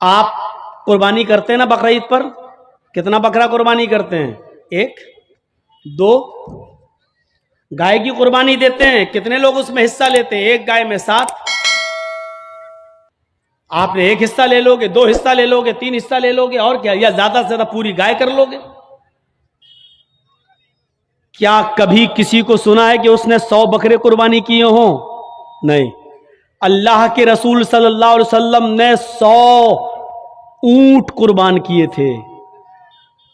آپ قربانی کرتے ہیں نا بقرعید پر؟ کتنا بکرا قربانی کرتے ہیں؟ 1 2 گائے کی قربانی دیتے ہیں، کتنے لوگ اس میں حصہ لیتے ہیں؟ 1 گائے میں 7۔ آپ نے 1 حصہ لے لو گے، 2 حصہ لے لو گے، 3 حصہ لے لو گے، اور کیا، یا زیادہ سے زیادہ پوری گائے کر لو گے۔ کیا کبھی کسی کو سنا ہے کہ اس نے 100 بکرے قربانی کیے ہوں؟ نہیں۔ اللہ کے رسول صلی اللہ علیہ وسلم نے 100 اونٹ قربان کیے تھے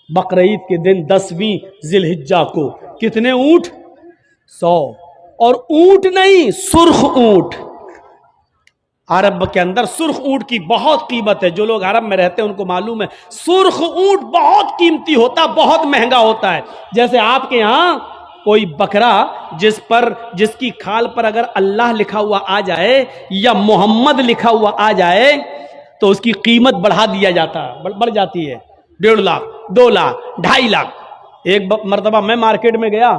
بقرعید کے دن 10ویں ذی الحجہ کو۔ کتنے اونٹ؟ 100۔ اور اونٹ نہیں، سرخ اونٹ۔ عرب کے اندر سرخ اونٹ کی بہت قیمت ہے، جو لوگ عرب میں رہتے ہیں ان کو معلوم ہے سرخ اونٹ بہت قیمتی ہوتا، بہت مہنگا ہوتا ہے۔ جیسے آپ کے ہاں کوئی بکرا جس کی کھال پر اگر اللہ لکھا ہوا آ جائے یا محمد لکھا ہوا آ جائے تو اس کی قیمت بڑھا دیا جاتا ہے، بڑھ جاتی ہے، 1.5 لاکھ 2 لاکھ 2.5 لاکھ۔ ایک مرتبہ میں مارکیٹ میں گیا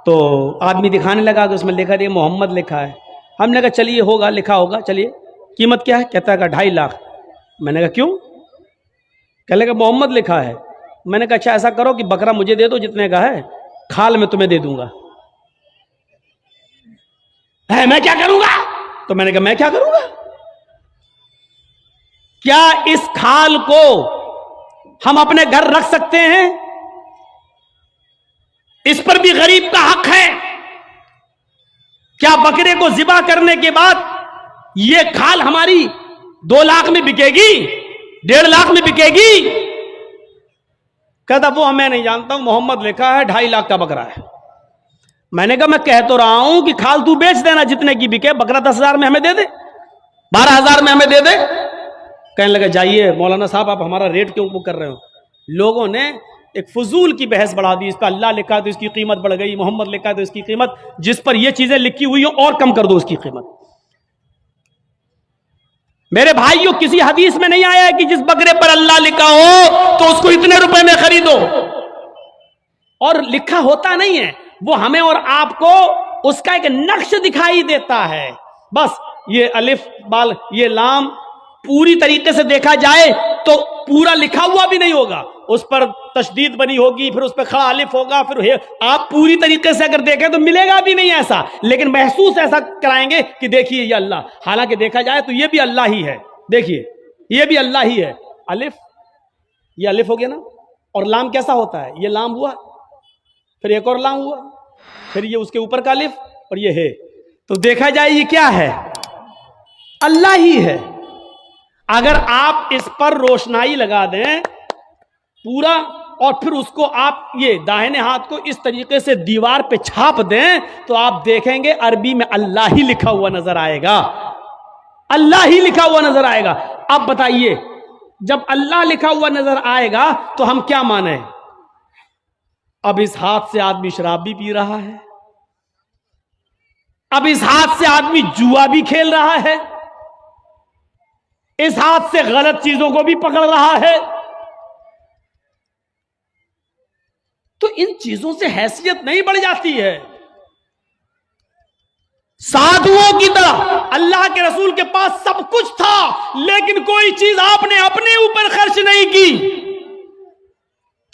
تو آدمی دکھانے لگا کہ اس میں لکھا ہے محمد لکھا ہے۔ ہم نے کہا چلیے ہوگا، لکھا ہوگا، چلیے قیمت کیا ہے؟ کہتا ہے کہ 2.5 لاکھ۔ میں نے کہا کیوں؟ کہنے لگا محمد لکھا ہے۔ میں نے کہا اچھا ایسا کرو کہ بکرا مجھے دے دو جتنے کا ہے، کھال میں تمہیں دے دوں گا۔ میں کیا کروں گا؟ تو میں نے کہا میں کیا کروں گا؟ کیا اس کھال کو ہم اپنے گھر رکھ سکتے ہیں؟ اس پر بھی غریب کا حق ہے۔ کیا بکرے کو ذبح کرنے کے بعد یہ کھال ہماری 2 لاکھ میں بکے گی، 1.5 لاکھ میں بکے گی؟ کہتا وہ میں نہیں جانتا ہوں، محمد لکھا ہے، 2.5 لاکھ کا بکرا ہے۔ میں نے کہا میں کہہ تو رہا ہوں کہ کھال تو بیچ دینا جتنے کی بکے، بکرا 10,000 میں ہمیں دے دے، 12,000 میں ہمیں دے دے۔ کہنے لگا جائیے مولانا صاحب آپ ہمارا ریٹ کیوں کر رہے ہو؟ لوگوں نے ایک فضول کی بحث بڑھا دی، اس پہ اللہ لکھا تو اس کی قیمت بڑھ گئی، محمد لکھا تو اس کی قیمت، جس پر یہ چیزیں لکھی ہوئی ہوں اور کم کر دو اس کی قیمت۔ میرے بھائیوں کسی حدیث میں نہیں آیا ہے کہ جس بکرے پر اللہ لکھا ہو تو اس کو اتنے روپے میں خریدو، اور لکھا ہوتا نہیں ہے، وہ ہمیں اور آپ کو اس کا ایک نقش دکھائی دیتا ہے۔ بس یہ الف بال یہ لام پوری طریقے سے دیکھا جائے تو پورا لکھا ہوا بھی نہیں ہوگا، اس پر تشدید بنی ہوگی، پھر اس پہ کھڑا الف ہوگا، پھر آپ پوری طریقے سے اگر دیکھیں تو ملے گا بھی نہیں ایسا، لیکن محسوس ایسا کرائیں گے کہ دیکھیے یہ اللہ، حالانکہ دیکھا جائے تو یہ بھی اللہ ہی ہے۔ دیکھیے یہ بھی اللہ ہی ہے۔ الف، یہ الف ہو گیا نا، اور لام کیسا ہوتا ہے؟ یہ لام ہوا، پھر ایک اور لام ہوا، پھر یہ اس کے اوپر کا الف، اور یہ ہے، تو دیکھا جائے یہ کیا ہے؟ اللہ ہی ہے۔ اگر آپ اس پر روشنائی لگا دیں پورا، اور پھر اس کو آپ یہ داہنے ہاتھ کو اس طریقے سے دیوار پہ چھاپ دیں تو آپ دیکھیں گے عربی میں اللہ ہی لکھا ہوا نظر آئے گا، اللہ ہی لکھا ہوا نظر آئے گا۔ اب بتائیے جب اللہ لکھا ہوا نظر آئے گا تو ہم کیا مانیں؟ اب اس ہاتھ سے آدمی شراب بھی پی رہا ہے، اب اس ہاتھ سے آدمی جوا بھی کھیل رہا ہے، اس ہاتھ سے غلط چیزوں کو بھی پکڑ رہا ہے، تو ان چیزوں سے حیثیت نہیں بڑھ جاتی ہے؟ سادھوؤں کی طرح اللہ کے رسول کے پاس سب کچھ تھا لیکن کوئی چیز آپ نے اپنے اوپر خرچ نہیں کی۔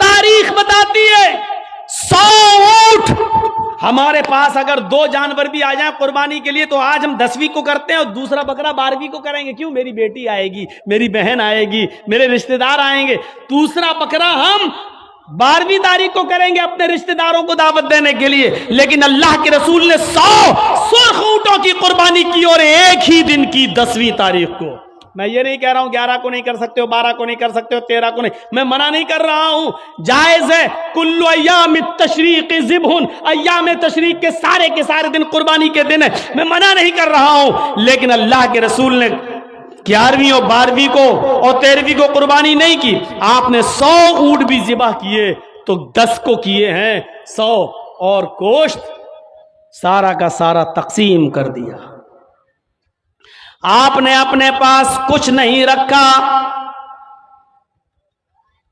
تاریخ بتاتی ہے 100 اونٹ ہمارے پاس اگر 2 جانور بھی آ جائیں قربانی کے لیے تو آج ہم 10ویں کو کرتے ہیں اور دوسرا بکرا 12ویں کو کریں گے۔ کیوں؟ میری بیٹی آئے گی، میری بہن آئے گی، میرے رشتہ دار آئیں گے، دوسرا بکرا ہم 12ویں تاریخ کو کریں گے اپنے رشتہ داروں کو دعوت دینے کے لیے۔ لیکن اللہ کے رسول نے 100 سرخ اونٹوں کی قربانی کی اور ایک ہی دن کی 10ویں تاریخ کو۔ میں یہ نہیں کہہ رہا ہوں 11 کو نہیں کر سکتے ہو، 12 کو نہیں کر سکتے ہو، 13 کو نہیں، میں منع نہیں کر رہا ہوں، جائز ہے۔ کل ایام التشریق ذبح، ایام تشریق کے سارے دن قربانی کے دن ہے، میں منع نہیں کر رہا ہوں، لیکن اللہ کے رسول نے 11ویں اور 12ویں کو اور 13ویں کو قربانی نہیں کی۔ آپ نے 100 اونٹ بھی ذبح کیے تو 10 کو کیے ہیں 100، اور گوشت سارا کا سارا تقسیم کر دیا۔ آپ نے اپنے پاس کچھ نہیں رکھا۔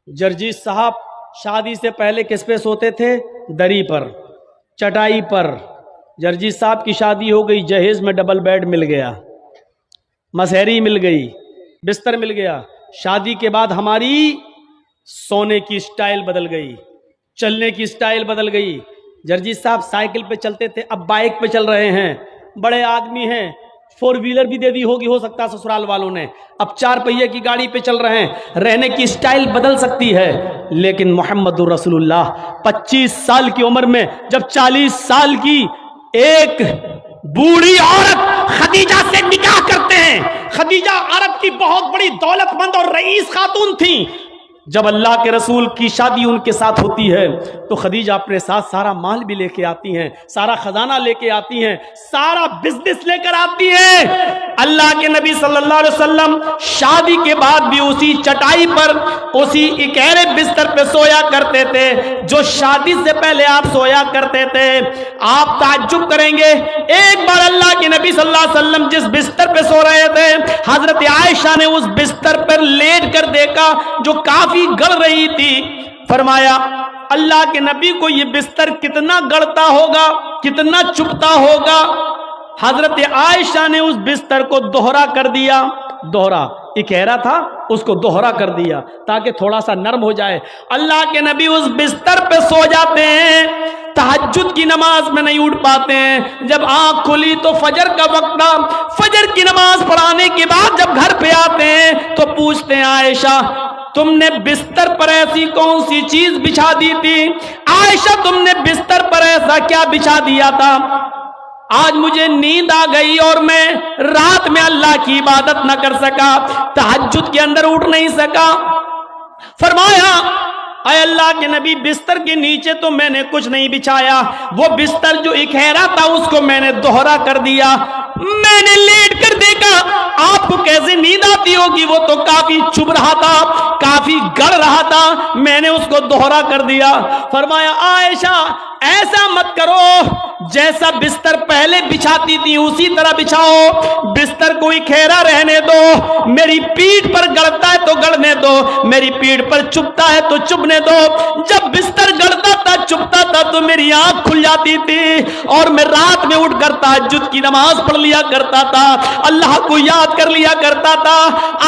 جرجیت صاحب شادی سے پہلے کس پہ سوتے تھے؟ دری پر، چٹائی پر۔ جرجیت صاحب کی شادی ہو گئی، جہیز میں ڈبل بیڈ مل گیا، مسہری مل گئی، بستر مل گیا، شادی کے بعد ہماری سونے کی سٹائل بدل گئی، چلنے کی سٹائل بدل گئی۔ جرجیت صاحب سائیکل پہ چلتے تھے، اب بائک پہ چل رہے ہیں، بڑے آدمی ہیں، 4 ویلر بھی دے دی ہوگی ہو سکتا ہے سسرال والوں نے، اب 4 پہیے کی گاڑی پہ چل رہے ہیں۔ رہنے کی سٹائل بدل سکتی ہے، لیکن محمد رسول اللہ 25 سال کی عمر میں جب 40 سال کی ایک بوڑھی عورت خدیجہ سے نکاح کرتے ہیں، خدیجہ عرب کی بہت بڑی دولت مند اور رئیس خاتون تھیں، جب اللہ کے رسول کی شادی ان کے ساتھ ہوتی ہے تو خدیجہ اپنے ساتھ سارا مال بھی لے کے آتی ہیں، سارا خزانہ لے کے آتی ہیں، سارا بزنس لے کر آتی ہیں۔ اللہ کے نبی صلی اللہ علیہ وسلم شادی کے بعد بھی اسی چٹائی پر، اسی اکیرے بستر پہ سویا کرتے تھے جو شادی سے پہلے آپ سویا کرتے تھے۔ آپ تعجب کریں گے، ایک بار اللہ کے نبی صلی اللہ علیہ وسلم جس بستر پہ سو رہے تھے، حضرت عائشہ نے اس بستر پر لیٹ کر دیکھا جو کافی گڑ رہی تھی۔ فرمایا اللہ کے نبی کو یہ بستر کتنا گڑتا ہوگا، کتنا چپتا ہوگا۔ حضرت عائشہ نے اس بستر کو دوہرا کر دیا، دوہرا اکیرا تھا اس کو دوہرا کر دیا تاکہ تھوڑا سا نرم ہو جائے۔ اللہ کے نبی اس بستر پہ سو جاتے ہیں، تہجد کی نماز میں نہیں اٹھ پاتے ہیں۔ جب آنکھ کھلی تو فجر کا وقت تھا، فجر کی نماز پڑھانے کے بعد جب گھر پہ آتے ہیں تو پوچھتے ہیں عائشہ تم نے بستر پر ایسی کون سی چیز بچھا دی تھی؟ عائشہ تم نے بستر پر ایسا کیا بچھا دیا تھا؟ آج مجھے نیند آ گئی اور میں رات میں اللہ کی عبادت نہ کر سکا، تہجد کے اندر اٹھ نہیں سکا۔ فرمایا اے اللہ کے نبی بستر کے نیچے تو میں نے کچھ نہیں بچھایا، وہ بستر جو اکھیرا تھا اس کو میں نے دوہرا کر دیا۔ میں نے لیٹ کر دیکھا، آپ کو کیسے نیند آتی ہوگی، وہ تو کافی چبھ رہا تھا، کافی گڑ رہا تھا، میں نے اس کو دوہرا کر دیا۔ فرمایا عائشہ ایسا مت کرو، جیسا بستر پہلے بچھاتی تھی اسی طرح بچھاؤ، بستر کو اکھیرا رہنے دو، میری پیٹھ پر گڑتا ہے تو گڑنے دو، میری پیٹھ پر چبھتا ہے تو چبھنے دو۔ جب بستر گڑتا تھا چبھتا تھا تو میری آنکھ کھل جاتی تھی اور میں رات میں اٹھ کر تہجد کی نماز پڑھ لیا کرتا تھا، اللہ کو یاد کر لیا کرتا تھا۔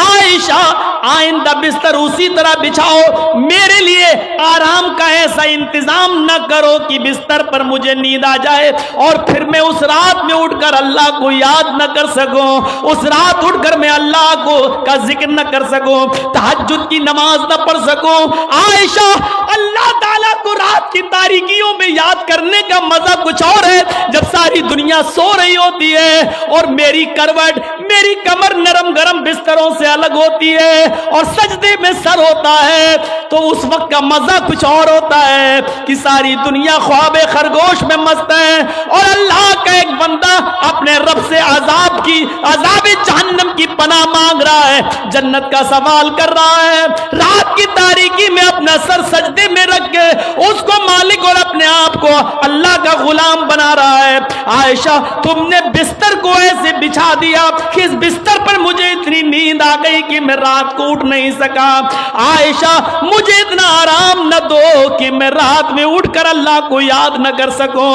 عائشہ آئندہ بستر اسی طرح بچھاؤ، میرے لیے آرام کا ایسا انتظام نہ کرو کہ بستر پر مجھے نیند آ جائے اور پھر میں اس رات میں اٹھ کر اللہ کو یاد نہ کر سکوں، اس رات اٹھ کر میں اللہ کو کا ذکر نہ کر سکوں، تہجد کی نماز نہ پڑھ سکوں۔ عائشہ اللہ تعالیٰ کو رات کی تاریکیوں میں یاد کرنے کا مزہ کچھ اور ہے جب ساری دنیا سو رہی ہوتی ہے اور میری کروٹ، میری کمر نرم گرم بستروں سے الگ ہوتی ہے اور سجدے میں سر ہوتا ہے، تو اس وقت کا مزہ کچھ اور ہوتا ہے کہ ساری دنیا خواب خرگوش میں مست ہے اور اللہ کا ایک بندہ اپنے رب سے عذاب جہنم کی پناہ مانگ رہا ہے، جنت کا سوال کر رہا ہے، رات کی تاریکی میں اپنا سر سجدے میں رکھ کے اس کو مالک اور اپنے آپ کو اللہ کا غلام بنا رہا ہے۔ عائشہ تم نے بستر کو ایسے بچھا دیا کہ اس بستر پر مجھے اتنی نیند آ گئی کہ میں رات کو اٹھ نہیں سکا۔ عائشہ مجھے اتنا آرام نہ دو کہ میں رات میں اٹھ کر اللہ کو یاد نہ کر سکوں۔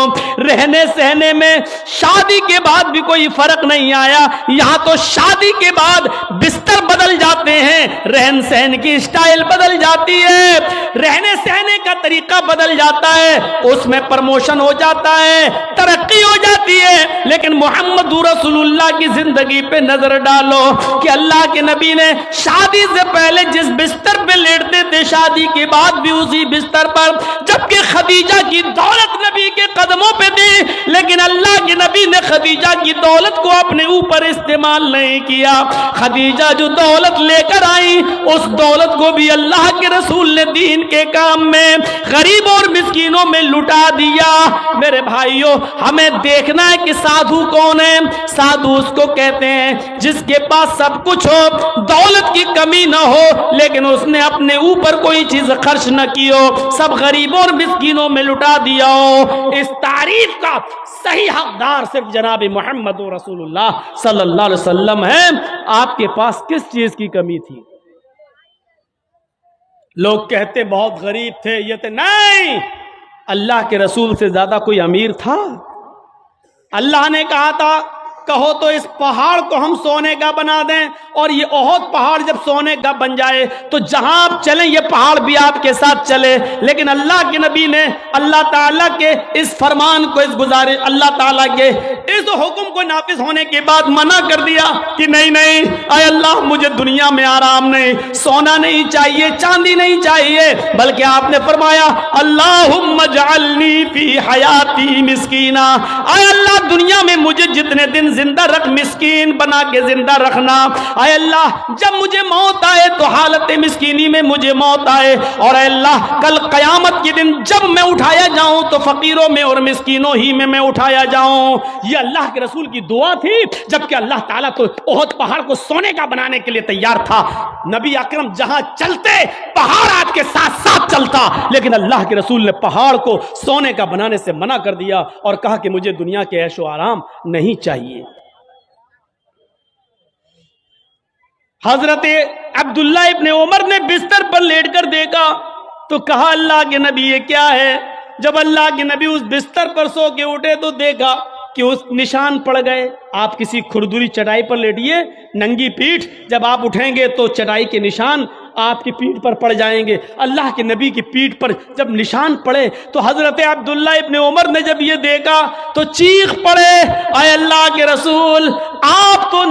رہنے سہنے میں شادی کے بعد بھی کوئی فرق نہیں آیا، یہاں تو شادی کے بعد بستر بدل جاتے ہیں، رہن سہن کی سٹائل بدل جاتی ہے، رہنے سہنے کا طریقہ بدل جاتا ہے، اس میں پرموشن ہو جاتا ہے، ترقی ہو جاتی ہے۔ لیکن محمد رسول اللہ کی زندگی پہ نظر ڈالو کہ اللہ کے نبی نے شادی سے پہلے جس بستر پہ لیٹتے تھے شادی کے بعد بھی اسی بستر پر، جبکہ خدیجہ کی دولت نبی کے قدموں پہ تھی، لیکن اللہ کے نبی نے خدیجہ کی دولت کو اپنے اوپر استعمال نہیں کیا۔ خدیجہ جو دولت لے کر آئی اس دولت کو بھی اللہ کے رسول نے دین کے کام میں غریبوں اور مسکینوں میں لٹا دیا۔ میرے بھائیوں ہمیں دیکھنا ہے کہ سادھو کون ہے۔ سادھو اس کو کہتے ہیں جس کے پاس سب کچھ ہو، دولت کی کمی نہ ہو، لیکن اس نے اپنے اوپر کوئی چیز خرچ نہ کی ہو، سب غریبوں اور مسکینوں میں لٹا دیا ہو۔ اس تعریف کا صحیح حقدار صرف جناب محمد رسول اللہ صلی اللہ علیہ وسلم ہے۔ آپ کے پاس کس چیز کی کمی تھی؟ لوگ کہتے بہت غریب تھے، یہ تھے، نہیں، اللہ کے رسول سے زیادہ کوئی امیر تھا؟ اللہ نے کہا تھا کہو تو اس پہاڑ کو ہم سونے کا بنا دیں، اور یہ احد پہاڑ جب سونے کا بن جائے تو جہاں آپ چلیں یہ پہاڑ بھی آپ کے ساتھ چلے۔ لیکن اللہ کے نبی نے اللہ تعالیٰ کے اس فرمان کو، اس گزارش، اللہ تعالیٰ کے اس حکم کو نافذ ہونے کے بعد منع کر دیا کہ نہیں نہیں، اے اللہ مجھے دنیا میں آرام نہیں، سونا نہیں چاہیے، چاندی نہیں چاہیے، بلکہ آپ نے فرمایا اللہم اجعلنی فی حیاتی مسکینا، اے اللہ دنیا میں مجھے جتنے دن زندہ رکھ، مسکین بنا کے زندہ رکھنا۔ اے اللہ جب مجھے موت آئے تو حالت مسکینی میں مجھے موت آئے، اور اے اللہ کل قیامت کے دن جب میں اٹھایا جاؤں تو فقیروں میں اور مسکینوں ہی میں اٹھایا جاؤں۔ یہ اللہ کے رسول کی دعا تھی، جبکہ اللہ تعالیٰ تو احد پہاڑ کو سونے کا بنانے کے لیے تیار تھا۔ نبی اکرم جہاں چلتے پہاڑ آپ کے ساتھ ساتھ چلتا، لیکن اللہ کے رسول نے پہاڑ کو سونے کا بنانے سے منع کر دیا اور کہا کہ مجھے دنیا کے عیش و آرام نہیں چاہیے۔ حضرت عبداللہ ابن عمر نے بستر پر لیٹ کر دیکھا تو کہا اللہ کے نبی یہ کیا ہے؟ جب اللہ کے نبی اس بستر پر سو کے اٹھے تو دیکھا کہ اس نشان پڑ گئے۔ آپ کسی کھردری چٹائی پر لیٹیے، ننگی پیٹھ، جب آپ اٹھیں گے تو چٹائی کے نشان آپ کی پیٹھ پر پڑ جائیں گے۔ اللہ کے نبی کی پیٹھ پر جب نشان پڑے تو حضرت عبداللہ ابن عمر نے جب یہ دیکھا تو چیخ پڑے، اے اللہ کے رسول آپ تو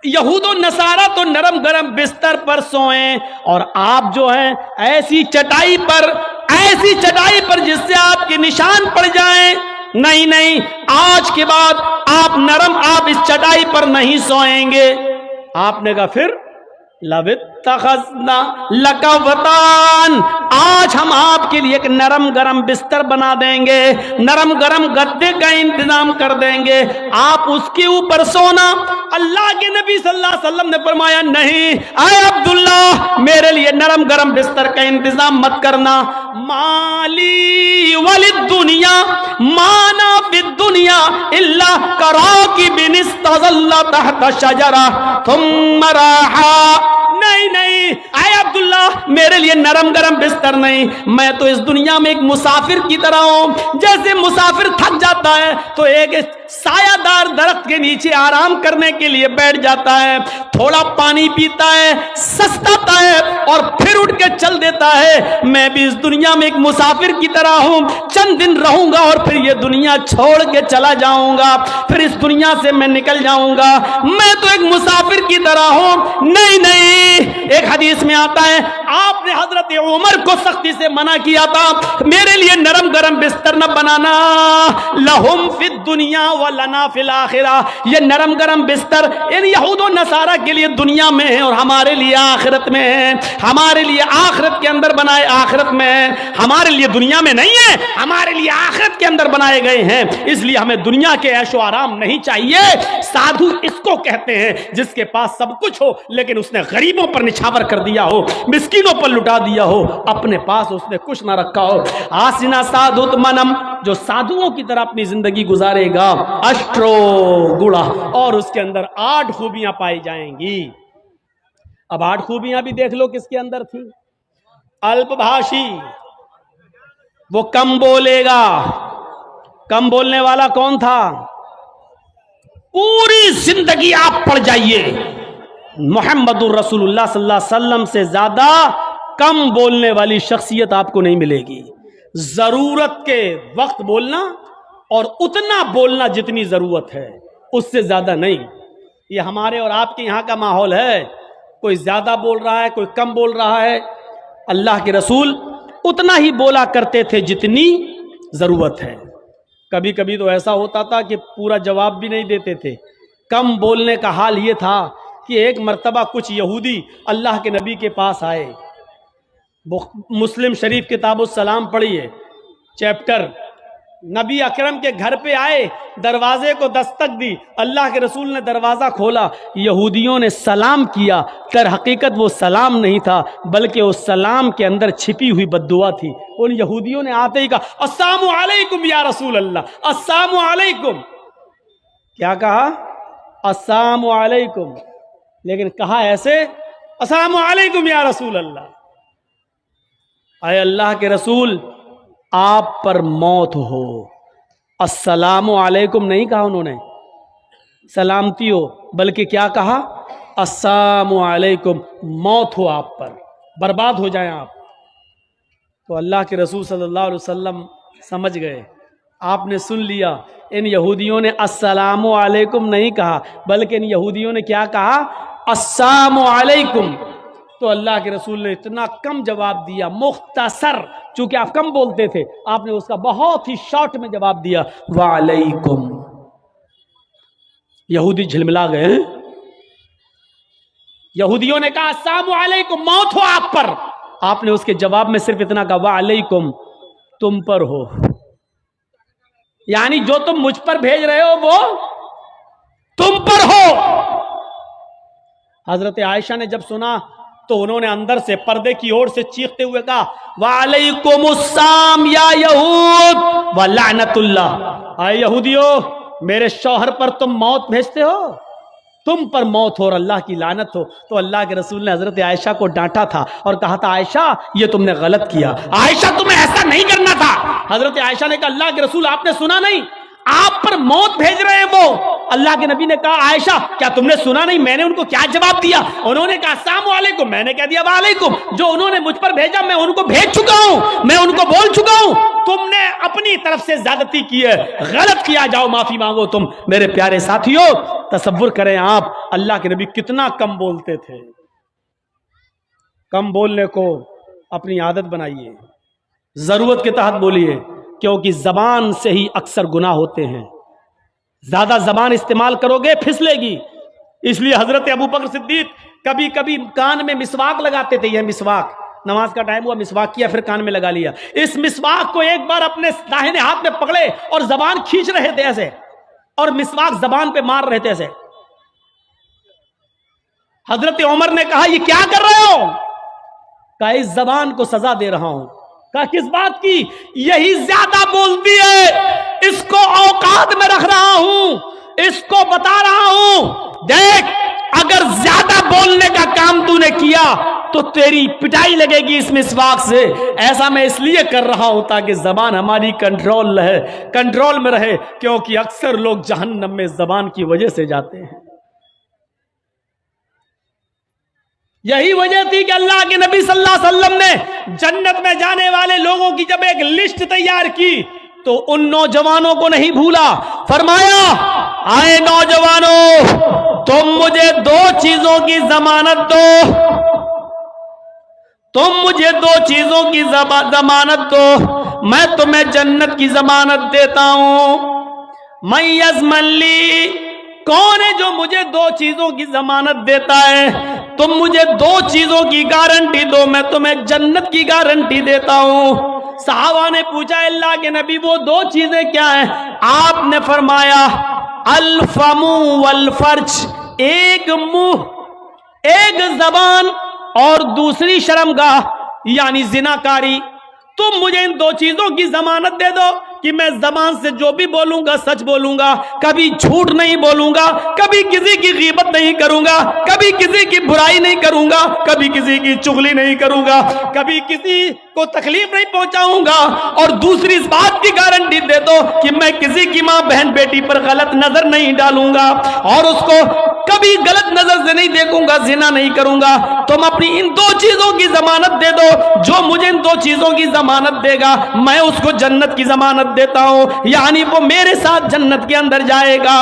یہود و نصارہ تو نرم گرم بستر پر سوئیں، اور آپ جو ہیں ایسی چٹائی پر جس سے آپ کے نشان پڑ جائیں۔ نہیں نہیں، آج کے بعد آپ اس چٹائی پر نہیں سوئیں گے۔ آپ نے کہا پھر لَوِتَّخَذْنَا لَكَ وَطَانًا، آج ہم آپ کے لیے ایک نرم گرم بستر بنا دیں گے، نرم گرم گدے کا انتظام کر دیں گے، آپ اس کے اوپر سونا۔ اللہ کے نبی صلی اللہ علیہ وسلم نے فرمایا نہیں، اے عبداللہ میرے لیے نرم گرم بستر کا انتظام مت کرنا۔ مالی وللدنیا مانا فی الدنیا الا کراکب استظل تحت شجرہ ثم راحا، نہیں اے عبداللہ میرے لیے نرم گرم بستر نہیں، میں تو اس دنیا میں ایک مسافر کی طرح ہوں۔ جیسے مسافر تھک جاتا ہے تو ایک سایہ دار درخت کے نیچے آرام کرنے کے لیے بیٹھ جاتا ہے، تھوڑا پانی پیتا ہے، سستاتا ہے اور پھر اٹھ کے چل دیتا ہے۔ میں بھی اس دنیا میں ایک مسافر کی طرح ہوں، چند دن رہوں گا اور پھر یہ دنیا چھوڑ کے چلا جاؤں گا، پھر اس دنیا سے میں نکل جاؤں گا۔ میں تو ایک مسافر کی طرح ہوں۔ نہیں، ایک حدیث میں آتا ہے آپ نے حضرت عمر کو سختی سے منع کیا تھا، میرے لیے نرم گرم بستر نہ بنانا، لہم فی الدنیا ولنا فی الاخرہ، یہ نرم گرم بستر ان یہود و نصارہ کے لیے دنیا میں ہے اور ہمارے لیے آخرت میں ہے، ہمارے لیے آخرت کے اندر بنائے، آخرت میں ہے، ہمارے لیے دنیا میں نہیں ہے، ہمارے لیے آخرت کے اندر بنائے گئے ہیں، اس لیے ہمیں دنیا کے عیش و آرام نہیں چاہیے۔ سادھو اس کو کہتے ہیں جس کے پاس سب کچھ ہو لیکن اس نے غریبوں پر نچھاور کر دیا ہو، مسکینوں پر لٹا دیا ہو، اپنے پاس اس نے کچھ نہ رکھا ہو۔ آسنا سادھوت منم، جو سادھوؤں کی طرح اپنی زندگی گزارے گا، اشٹرو گڑا، اور اس کے اندر 8 خوبیاں پائی جائیں گی۔ اب 8 خوبیاں بھی دیکھ لو کس کے اندر تھی۔ الپ بھاشی، وہ کم بولے گا۔ کم بولنے والا کون تھا؟ پوری زندگی آپ پڑھ جائیے، محمد الرسول اللہ صلی اللہ علیہ وسلم سے زیادہ کم بولنے والی شخصیت آپ کو نہیں ملے گی۔ ضرورت کے وقت بولنا اور اتنا بولنا جتنی ضرورت ہے، اس سے زیادہ نہیں۔ یہ ہمارے اور آپ کے یہاں کا ماحول ہے، کوئی زیادہ بول رہا ہے، کوئی کم بول رہا ہے۔ اللہ کے رسول اتنا ہی بولا کرتے تھے جتنی ضرورت ہے۔ کبھی کبھی تو ایسا ہوتا تھا کہ پورا جواب بھی نہیں دیتے تھے۔ کم بولنے کا حال یہ تھا کہ ایک مرتبہ کچھ یہودی اللہ کے نبی کے پاس آئے۔ مسلم شریف کتاب السلام پڑھیے، چیپٹر، نبی اکرم کے گھر پہ آئے، دروازے کو دستک دی، اللہ کے رسول نے دروازہ کھولا، یہودیوں نے سلام کیا، در حقیقت وہ سلام نہیں تھا بلکہ اس سلام کے اندر چھپی ہوئی بددعا تھی۔ ان یہودیوں نے آتے ہی کہا السلام علیکم یا رسول اللہ، السلام علیکم۔ کیا کہا؟ السلام علیکم، لیکن کہا ایسے السلام علیکم یا رسول اللہ۔ اے اللہ کے رسول آپ پر موت ہو، السلام علیکم نہیں کہا انہوں نے، سلامتی ہو، بلکہ کیا کہا؟ السلام علیکم، موت ہو آپ پر، برباد ہو جائیں آپ۔ تو اللہ کے رسول صلی اللہ علیہ وسلم سمجھ گئے، آپ نے سن لیا، ان یہودیوں نے السلام علیکم نہیں کہا، بلکہ ان یہودیوں نے کیا کہا؟ السلام علیکم۔ تو اللہ کے رسول نے اتنا کم جواب دیا، مختصر، چونکہ آپ کم بولتے تھے، آپ نے اس کا بہت ہی شارٹ میں جواب دیا، وعلیکم۔ یہودی جھلملا گئے ہیں۔ یہودیوں نے کہا السلام علیکم، موت ہو آپ پر، آپ نے اس کے جواب میں صرف اتنا کہا وعلیکم، تم پر ہو، یعنی جو تم مجھ پر بھیج رہے ہو وہ تم پر ہو۔ حضرت عائشہ نے جب سنا تو انہوں نے اندر سے پردے کی اوٹ سے چیختے ہوئے کہا وعلیکم السلام یا یہود ولعنت اللہ، اے یہودیو، میرے شوہر پر تم موت بھیجتے ہو، تم پر موت ہو اور اللہ کی لعنت ہو۔ تو اللہ کے رسول نے حضرت عائشہ کو ڈانٹا تھا اور کہا تھا عائشہ یہ تم نے غلط کیا، عائشہ تمہیں ایسا نہیں کرنا تھا۔ حضرت عائشہ نے کہا اللہ کے رسول آپ نے سنا نہیں، آپ پر موت بھیج رہے ہیں وہ۔ اللہ کے نبی نے کہا عائشہ کیا تم نے سنا نہیں میں نے ان کو کیا جواب دیا؟ انہوں نے کہا السلام علیکم، میں نے کہہ دیا وعلیکم، جو انہوں نے مجھ پر بھیجا میں ان کو بھیج چکا ہوں، میں ان کو بول چکا ہوں، تم نے اپنی طرف سے زیادتی کی ہے، غلط کیا، جاؤ معافی مانگو تم۔ میرے پیارے ساتھیو، تصور کریں آپ اللہ کے نبی کتنا کم بولتے تھے۔ کم بولنے کو اپنی عادت بنائیے، ضرورت کے تحت بولیے، کیونکہ زبان سے ہی اکثر گناہ ہوتے ہیں۔ زیادہ زبان استعمال کرو گے پھسلے گی۔ اس لیے حضرت ابوبکر صدیق کبھی کبھی کان میں مسواک لگاتے تھے، یہ مسواک، نماز کا ٹائم ہوا مسواک کیا پھر کان میں لگا لیا۔ اس مسواک کو ایک بار اپنے داہنے ہاتھ میں پکڑے اور زبان کھینچ رہے تھے ایسے، اور مسواک زبان پہ مار رہے تھے ایسے۔ حضرت عمر نے کہا یہ کیا کر رہے ہو؟ کہا اس زبان کو سزا دے رہا ہوں۔ کہا کس بات کی؟ یہی زیادہ بولتی ہے، اس کو اوقات میں رکھ رہا ہوں، اس کو بتا رہا ہوں دیکھ اگر زیادہ بولنے کا کام تو نے کیا تو تیری پٹائی لگے گی اس مسواک سے۔ ایسا میں اس لیے کر رہا ہوں تاکہ زبان ہماری کنٹرول میں رہے، کیونکہ اکثر لوگ جہنم میں زبان کی وجہ سے جاتے ہیں۔ یہی وجہ تھی کہ اللہ کے نبی صلی اللہ علیہ وسلم نے جنت میں جانے والے لوگوں کی جب ایک لسٹ تیار کی تو ان نوجوانوں کو نہیں بھولا، فرمایا آئے نوجوانوں تم مجھے دو چیزوں کی ضمانت دو، تم مجھے دو چیزوں کی ضمانت دو، میں تمہیں جنت کی ضمانت دیتا ہوں۔ من یضمن لی، کون ہے جو مجھے دو چیزوں کی ضمانت دیتا ہے؟ تم مجھے دو چیزوں کی گارنٹی دو، میں تمہیں جنت کی گارنٹی دیتا ہوں۔ صحابہ نے پوچھا اللہ کے نبی وہ دو چیزیں کیا ہیں؟ آپ نے فرمایا الفم والفرج، ایک منہ، ایک زبان، اور دوسری شرمگاہ یعنی زناکاری۔ تم مجھے ان دو چیزوں کی ضمانت دے دو کہ میں زبان سے جو بھی بولوں گا سچ بولوں گا، کبھی جھوٹ نہیں بولوں گا، کبھی کسی کی غیبت نہیں کروں گا، کبھی کسی کی برائی نہیں کروں گا، کبھی کسی کی چغلی نہیں کروں گا، کبھی کسی کو تکلیف نہیں پہنچاؤں گا، اور دوسری اس بات کی گارنٹی دے دو کہ میں کسی کی ماں بہن بیٹی پر غلط نظر نہیں ڈالوں گا اور اس کو کبھی غلط نظر سے نہیں دیکھوں گا، زنا نہیں کروں گا۔ تم اپنی ان دو چیزوں کی ضمانت دے دو، جو مجھے ان دو چیزوں کی ضمانت دے گا میں اس کو جنت کی ضمانت دیتا ہوں، یعنی وہ میرے ساتھ جنت کے اندر جائے گا۔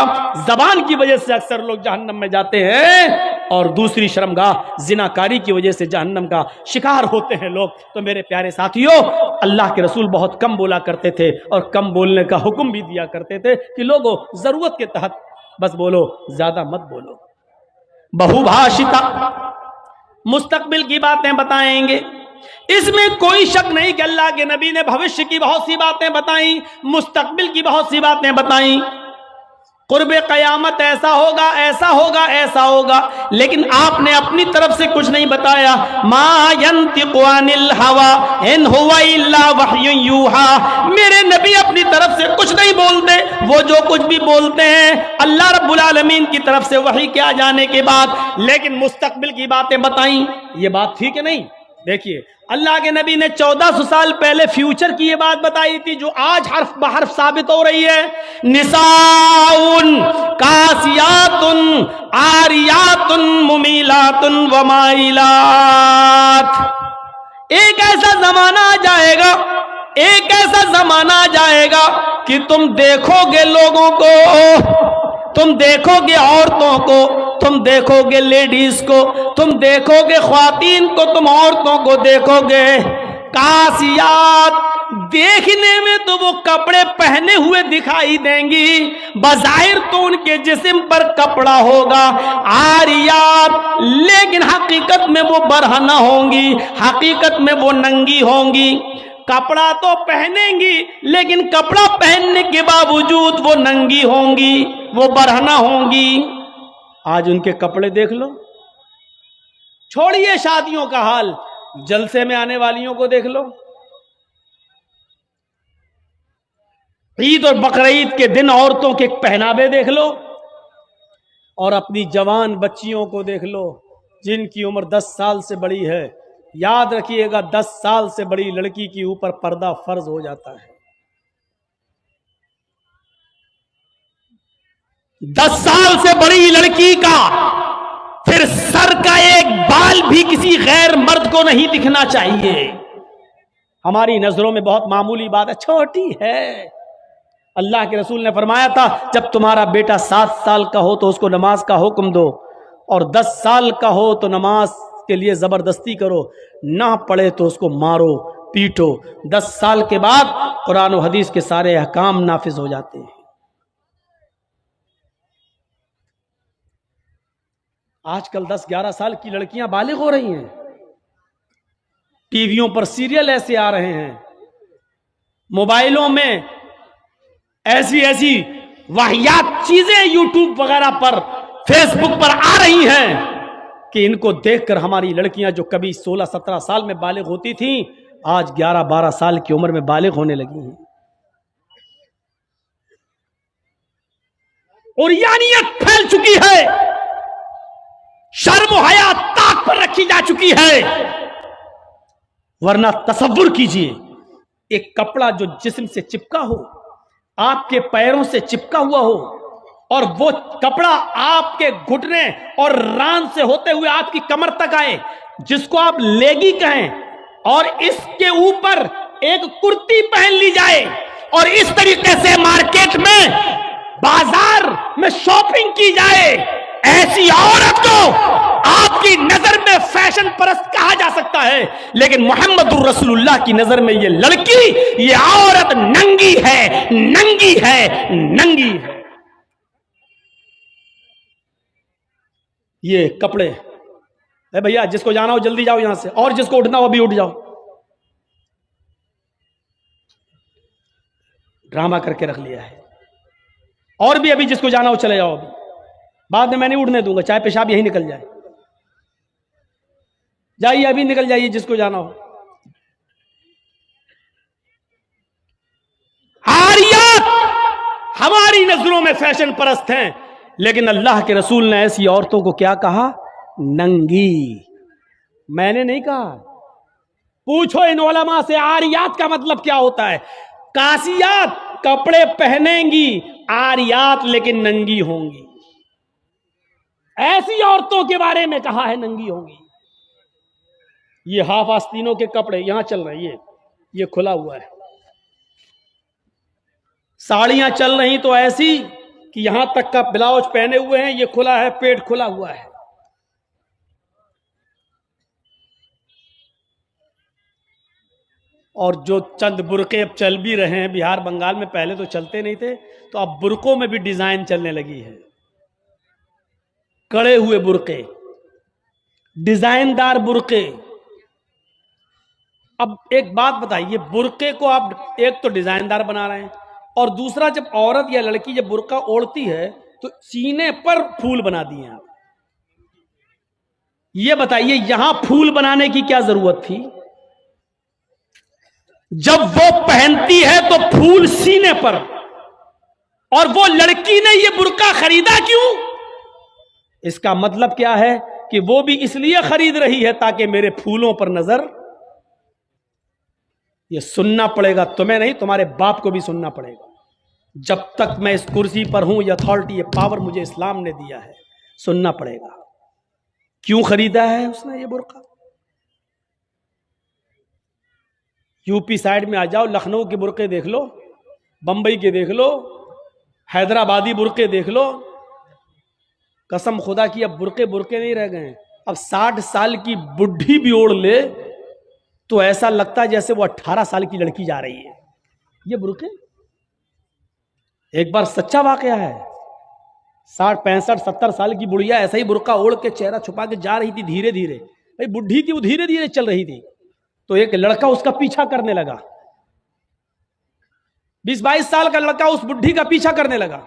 زبان کی وجہ سے اکثر لوگ جہنم میں جاتے ہیں، اور دوسری شرمگاہ زناکاری کی وجہ سے جہنم کا شکار ہوتے ہیں لوگ۔ تو میرے پیارے ساتھیوں، اللہ کے رسول بہت کم بولا کرتے تھے اور کم بولنے کا حکم بھی دیا کرتے تھے کہ لوگوں ضرورت کے تحت بس بولو، زیادہ مت بولو۔ بہو بھاشتا، مستقبل کی باتیں بتائیں گے، اس میں کوئی شک نہیں کہ اللہ کے نبی نے بھوشیہ کی بہت سی باتیں بتائیں، مستقبل کی بہت سی باتیں بتائیں، قرب قیامت ایسا ہوگا، ایسا ہوگا، ایسا ہوگا، لیکن آپ نے اپنی طرف سے کچھ نہیں بتایا۔ ما ينطق عن الهوى ان هو الا وحی یوحى، میرے نبی اپنی طرف سے کچھ نہیں بولتے، وہ جو کچھ بھی بولتے ہیں اللہ رب العالمین کی طرف سے وحی کے آ جانے کے بعد۔ لیکن مستقبل کی باتیں بتائیں، یہ بات تھی کہ نہیں؟ دیکھیے اللہ کے نبی نے 1400 سال پہلے فیوچر کی یہ بات بتائی تھی جو آج حرف بحرف ثابت ہو رہی ہے. نساؤن کاسیاتن عاریاتن ممیلاتن ومائلات. ایک ایسا زمانہ آ جائے گا، ایک ایسا زمانہ آ جائے گا کہ تم دیکھو گے لوگوں کو، تم دیکھو گے عورتوں کو، تم دیکھو گے لیڈیز کو، تم دیکھو گے خواتین کو، تم عورتوں کو دیکھو گے کاسیات. دیکھنے میں تو وہ کپڑے پہنے ہوئے دکھائی دیں گی، بظاہر تو ان کے جسم پر کپڑا ہوگا. عاریات، لیکن حقیقت میں وہ برہنہ ہوں گی، حقیقت میں وہ ننگی ہوں گی. کپڑا تو پہنیں گی لیکن کپڑا پہننے کے باوجود وہ ننگی ہوں گی، وہ برہنہ ہوں گی. آج ان کے کپڑے دیکھ لو. چھوڑیے شادیوں کا حال، جلسے میں آنے والیوں کو دیکھ لو. عید اور بقرعید کے دن عورتوں کے پہناوے دیکھ لو، اور اپنی جوان بچیوں کو دیکھ لو جن کی عمر 10 سال سے بڑی ہے. یاد رکھیے گا 10 سال سے بڑی لڑکی کے اوپر پردہ فرض ہو جاتا ہے. 10 سال سے بڑی لڑکی کا پھر سر کا ایک بال بھی کسی غیر مرد کو نہیں دکھنا چاہیے. ہماری نظروں میں بہت معمولی بات ہے، چھوٹی ہے. اللہ کے رسول نے فرمایا تھا جب تمہارا بیٹا 7 سال کا ہو تو اس کو نماز کا حکم دو، اور 10 سال کا ہو تو نماز کے لیے زبردستی کرو، نہ پڑھے تو اس کو مارو پیٹو. 10 سال کے بعد قرآن و حدیث کے سارے احکام نافذ ہو جاتے ہیں. آج کل 10-11 سال کی لڑکیاں بالغ ہو رہی ہیں. ٹی ویوں پر سیریل ایسے آ رہے ہیں، موبائلوں میں ایسی ایسی واہیات چیزیں یوٹیوب وغیرہ پر، فیس بک پر آ رہی ہیں کہ ان کو دیکھ کر ہماری لڑکیاں جو کبھی 16-17 سال میں بالغ ہوتی تھیں آج 11-12 سال کی عمر میں بالغ ہونے لگی ہیں. عریانیت پھیل چکی ہے، شرم و حیا طاق پر رکھی جا چکی ہے. ورنہ تصور کیجئے ایک کپڑا جو جسم سے چپکا ہو، آپ کے پیروں سے چپکا ہوا ہو، اور وہ کپڑا آپ کے گھٹنے اور ران سے ہوتے ہوئے آپ کی کمر تک آئے، جس کو آپ لیگی کہیں، اور اس کے اوپر ایک کرتی پہن لی جائے اور اس طریقے سے مارکیٹ میں بازار میں شاپنگ کی جائے. ایسی عورت کو آپ کی نظر میں فیشن پرست کہا جا سکتا ہے، لیکن محمد الرسول اللہ کی نظر میں یہ لڑکی، یہ عورت ننگی ہے، ننگی ہے، ننگی ہے. یہ کپڑے اے بھیا جس کو جانا ہو جلدی جاؤ یہاں سے، اور جس کو اٹھنا ہو ابھی اٹھ جاؤ. ڈرامہ کر کے رکھ لیا ہے. اور بھی ابھی جس کو جانا ہو چلے جاؤ، ابھی بعد میں نہیں اٹھنے دوں گا، چاہے پیشاب یہی نکل جائے. جائیے ابھی نکل جائیے جس کو جانا ہو. عاریات ہماری نظروں میں فیشن پرست ہیں، لیکن اللہ کے رسول نے ایسی عورتوں کو کیا کہا؟ ننگی. میں نے نہیں کہا. پوچھو ان علماء سے عاریات کا مطلب کیا ہوتا ہے. کاسیات کپڑے پہنیں گی، عاریات لیکن ننگی ہوں گی. ایسی عورتوں کے بارے میں کہا ہے ننگی ہوں گی. یہ ہاف آستینوں کے کپڑے یہاں چل رہے ہیں، یہ کھلا ہوا ہے. ساڑیاں چل رہی تو ایسی کہ یہاں تک کا بلاؤز پہنے ہوئے ہیں، یہ کھلا ہے، پیٹ کھلا ہوا ہے. اور جو چند برقعے اب چل بھی رہے ہیں بہار بنگال میں، پہلے تو چلتے نہیں تھے، تو اب برقعوں میں بھی ڈیزائن چلنے لگی ہے. کڑے ہوئے برقعے، ڈیزائن دار برقعے. اب ایک بات بتائیے، برقعے کو آپ ایک تو ڈیزائن دار بنا رہے ہیں، اور دوسرا جب عورت یا لڑکی جب برقع اوڑھتی ہے تو سینے پر پھول بنا دیے آپ. یہ بتائیے یہاں پھول بنانے کی کیا ضرورت تھی؟ جب وہ پہنتی ہے تو پھول سینے پر، اور وہ لڑکی نے یہ برقع خریدا کیوں؟ اس کا مطلب کیا ہے کہ وہ بھی اس لیے خرید رہی ہے تاکہ میرے پھولوں پر نظر. یہ سننا پڑے گا تمہیں نہیں، تمہارے باپ کو بھی سننا پڑے گا. جب تک میں اس کرسی پر ہوں، یہ اتھارٹی، یہ پاور مجھے اسلام نے دیا ہے، سننا پڑے گا. کیوں خریدا ہے اس نے یہ برقع؟ یو پی سائڈ میں آ جاؤ، لکھنؤ کے برقعے دیکھ لو، بمبئی کے دیکھ لو، حیدرآبادی برقعے دیکھ لو. قسم خدا کی اب برقعے نہیں رہ گئے ہیں. اب 60 سال کی بڈھی بھی اوڑھ لے تو ایسا لگتا ہے جیسے وہ 18 سال کی لڑکی جا رہی ہے. یہ برقعے ایک بار سچا واقعہ ہے. 60 65 70 سال کی بڑھیا ایسا ہی برقع اوڑھ کے چہرہ چھپا کے جا رہی تھی دھیرے دھیرے. بھائی بڈھی تھی، وہ دھیرے دھیرے چل رہی تھی، تو ایک لڑکا اس کا پیچھا کرنے لگا. 20-22 سال کا لڑکا اس بڈھی کا پیچھا کرنے لگا،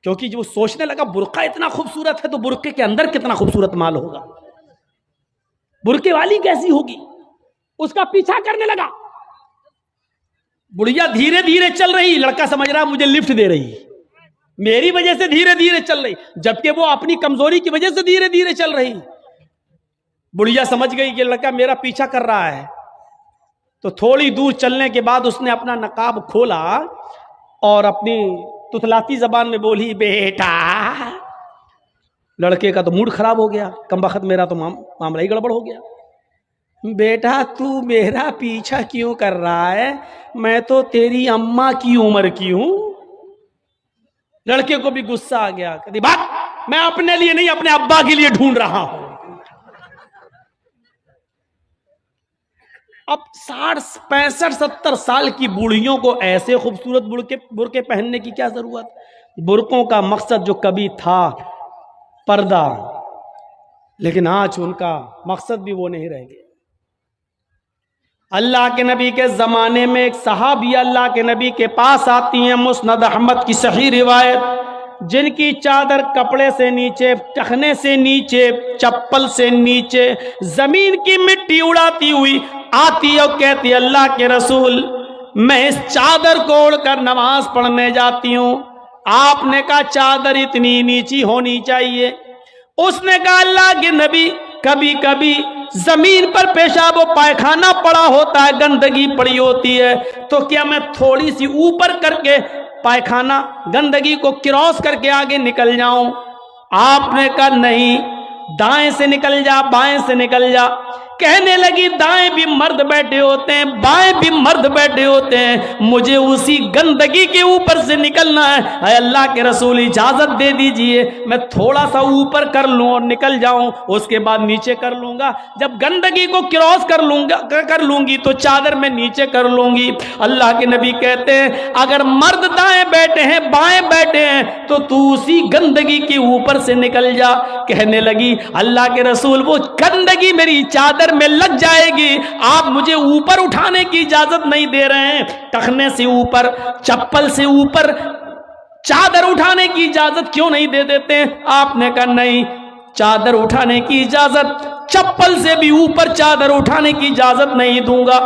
کیونکہ جو سوچنے لگا برقع اتنا خوبصورت ہے تو برقعے کے اندر کتنا خوبصورت مال ہوگا، برقعے والی کیسی ہوگی. اس کا پیچھا کرنے لگا. بڑھیا دھیرے دھیرے چل رہی، لڑکا سمجھ رہا مجھے لفٹ دے رہی، میری وجہ سے دھیرے دھیرے چل رہی، جبکہ وہ اپنی کمزوری کی وجہ سے دھیرے دھیرے چل رہی. بڑھیا سمجھ گئی کہ لڑکا میرا پیچھا کر رہا ہے، تو تھوڑی دور چلنے کے بعد اس نے اپنا نقاب کھولا اور اپنی تتلاتی زبان میں بولی، بیٹا. لڑکے کا تو موڈ خراب ہو گیا، کمبخت میرا تو معاملہ ہی گڑبڑ ہو گیا. بیٹا تو میرا پیچھا کیوں کر رہا ہے؟ میں تو تیری اماں کی عمر کی ہوں. لڑکے کو بھی غصہ آ گیا، کہتی بات میں اپنے لیے نہیں اپنے ابا کے لیے ڈھونڈ رہا ہوں. اب 60 65 70 سال کی بوڑھیوں کو ایسے خوبصورت برقعے پہننے کی کیا ضرورت؟ برقعوں کا مقصد جو کبھی تھا پردہ، لیکن آج ان کا مقصد بھی وہ نہیں رہ گیا. اللہ کے نبی کے زمانے میں ایک صحابی اللہ کے نبی کے پاس آتی ہیں، مسند احمد کی صحیح روایت، جن کی چادر کپڑے سے نیچے، ٹخنے سے نیچے، چپل سے نیچے زمین کی مٹی اڑاتی ہوئی آتی اور کہتی اللہ کے رسول میں اس چادر کو اوڑھ کر نماز پڑھنے جاتی ہوں. آپ نے کہا چادر اتنی نیچی ہونی چاہیے. اس نے کہا اللہ کے نبی کبھی کبھی زمین پر پیشاب و پائخانہ پڑا ہوتا ہے، گندگی پڑی ہوتی ہے، تو کیا میں تھوڑی سی اوپر کر کے پائخانہ گندگی کو کراس کر کے آگے نکل جاؤں؟ آپ نے کہا نہیں، دائیں سے نکل جا، بائیں سے نکل جا. کہنے لگی دائیں بھی مرد بیٹھے ہوتے ہیں، بائیں بھی مرد بیٹھے ہوتے ہیں، مجھے اسی گندگی کے اوپر سے نکلنا ہے. اے اللہ کے رسول اجازت دے دیجئے، میں تھوڑا سا اوپر کر لوں اور نکل جاؤں، اس کے بعد نیچے کر لوں گا. جب گندگی کو کراس کر لوں گی تو چادر میں نیچے کر لوں گی. اللہ کے نبی کہتے ہیں اگر مرد دائیں بیٹھے ہیں بائیں بیٹھے ہیں تو تو اسی گندگی کے اوپر سے نکل جا. کہنے لگی اللہ کے رسول وہ گندگی میری چادر میں لگ جائے گی، آپ مجھے اوپر اٹھانے کی اجازت نہیں دے رہے ہیں، ٹخنے سے اوپر، چپل سے اوپر چادر اٹھانے کی اجازت کیوں نہیں دے دیتے ہیں؟ آپ نے کہا نہیں، چادر اٹھانے کی اجازت، چپل سے بھی اوپر چادر اٹھانے کی اجازت نہیں دوں گا.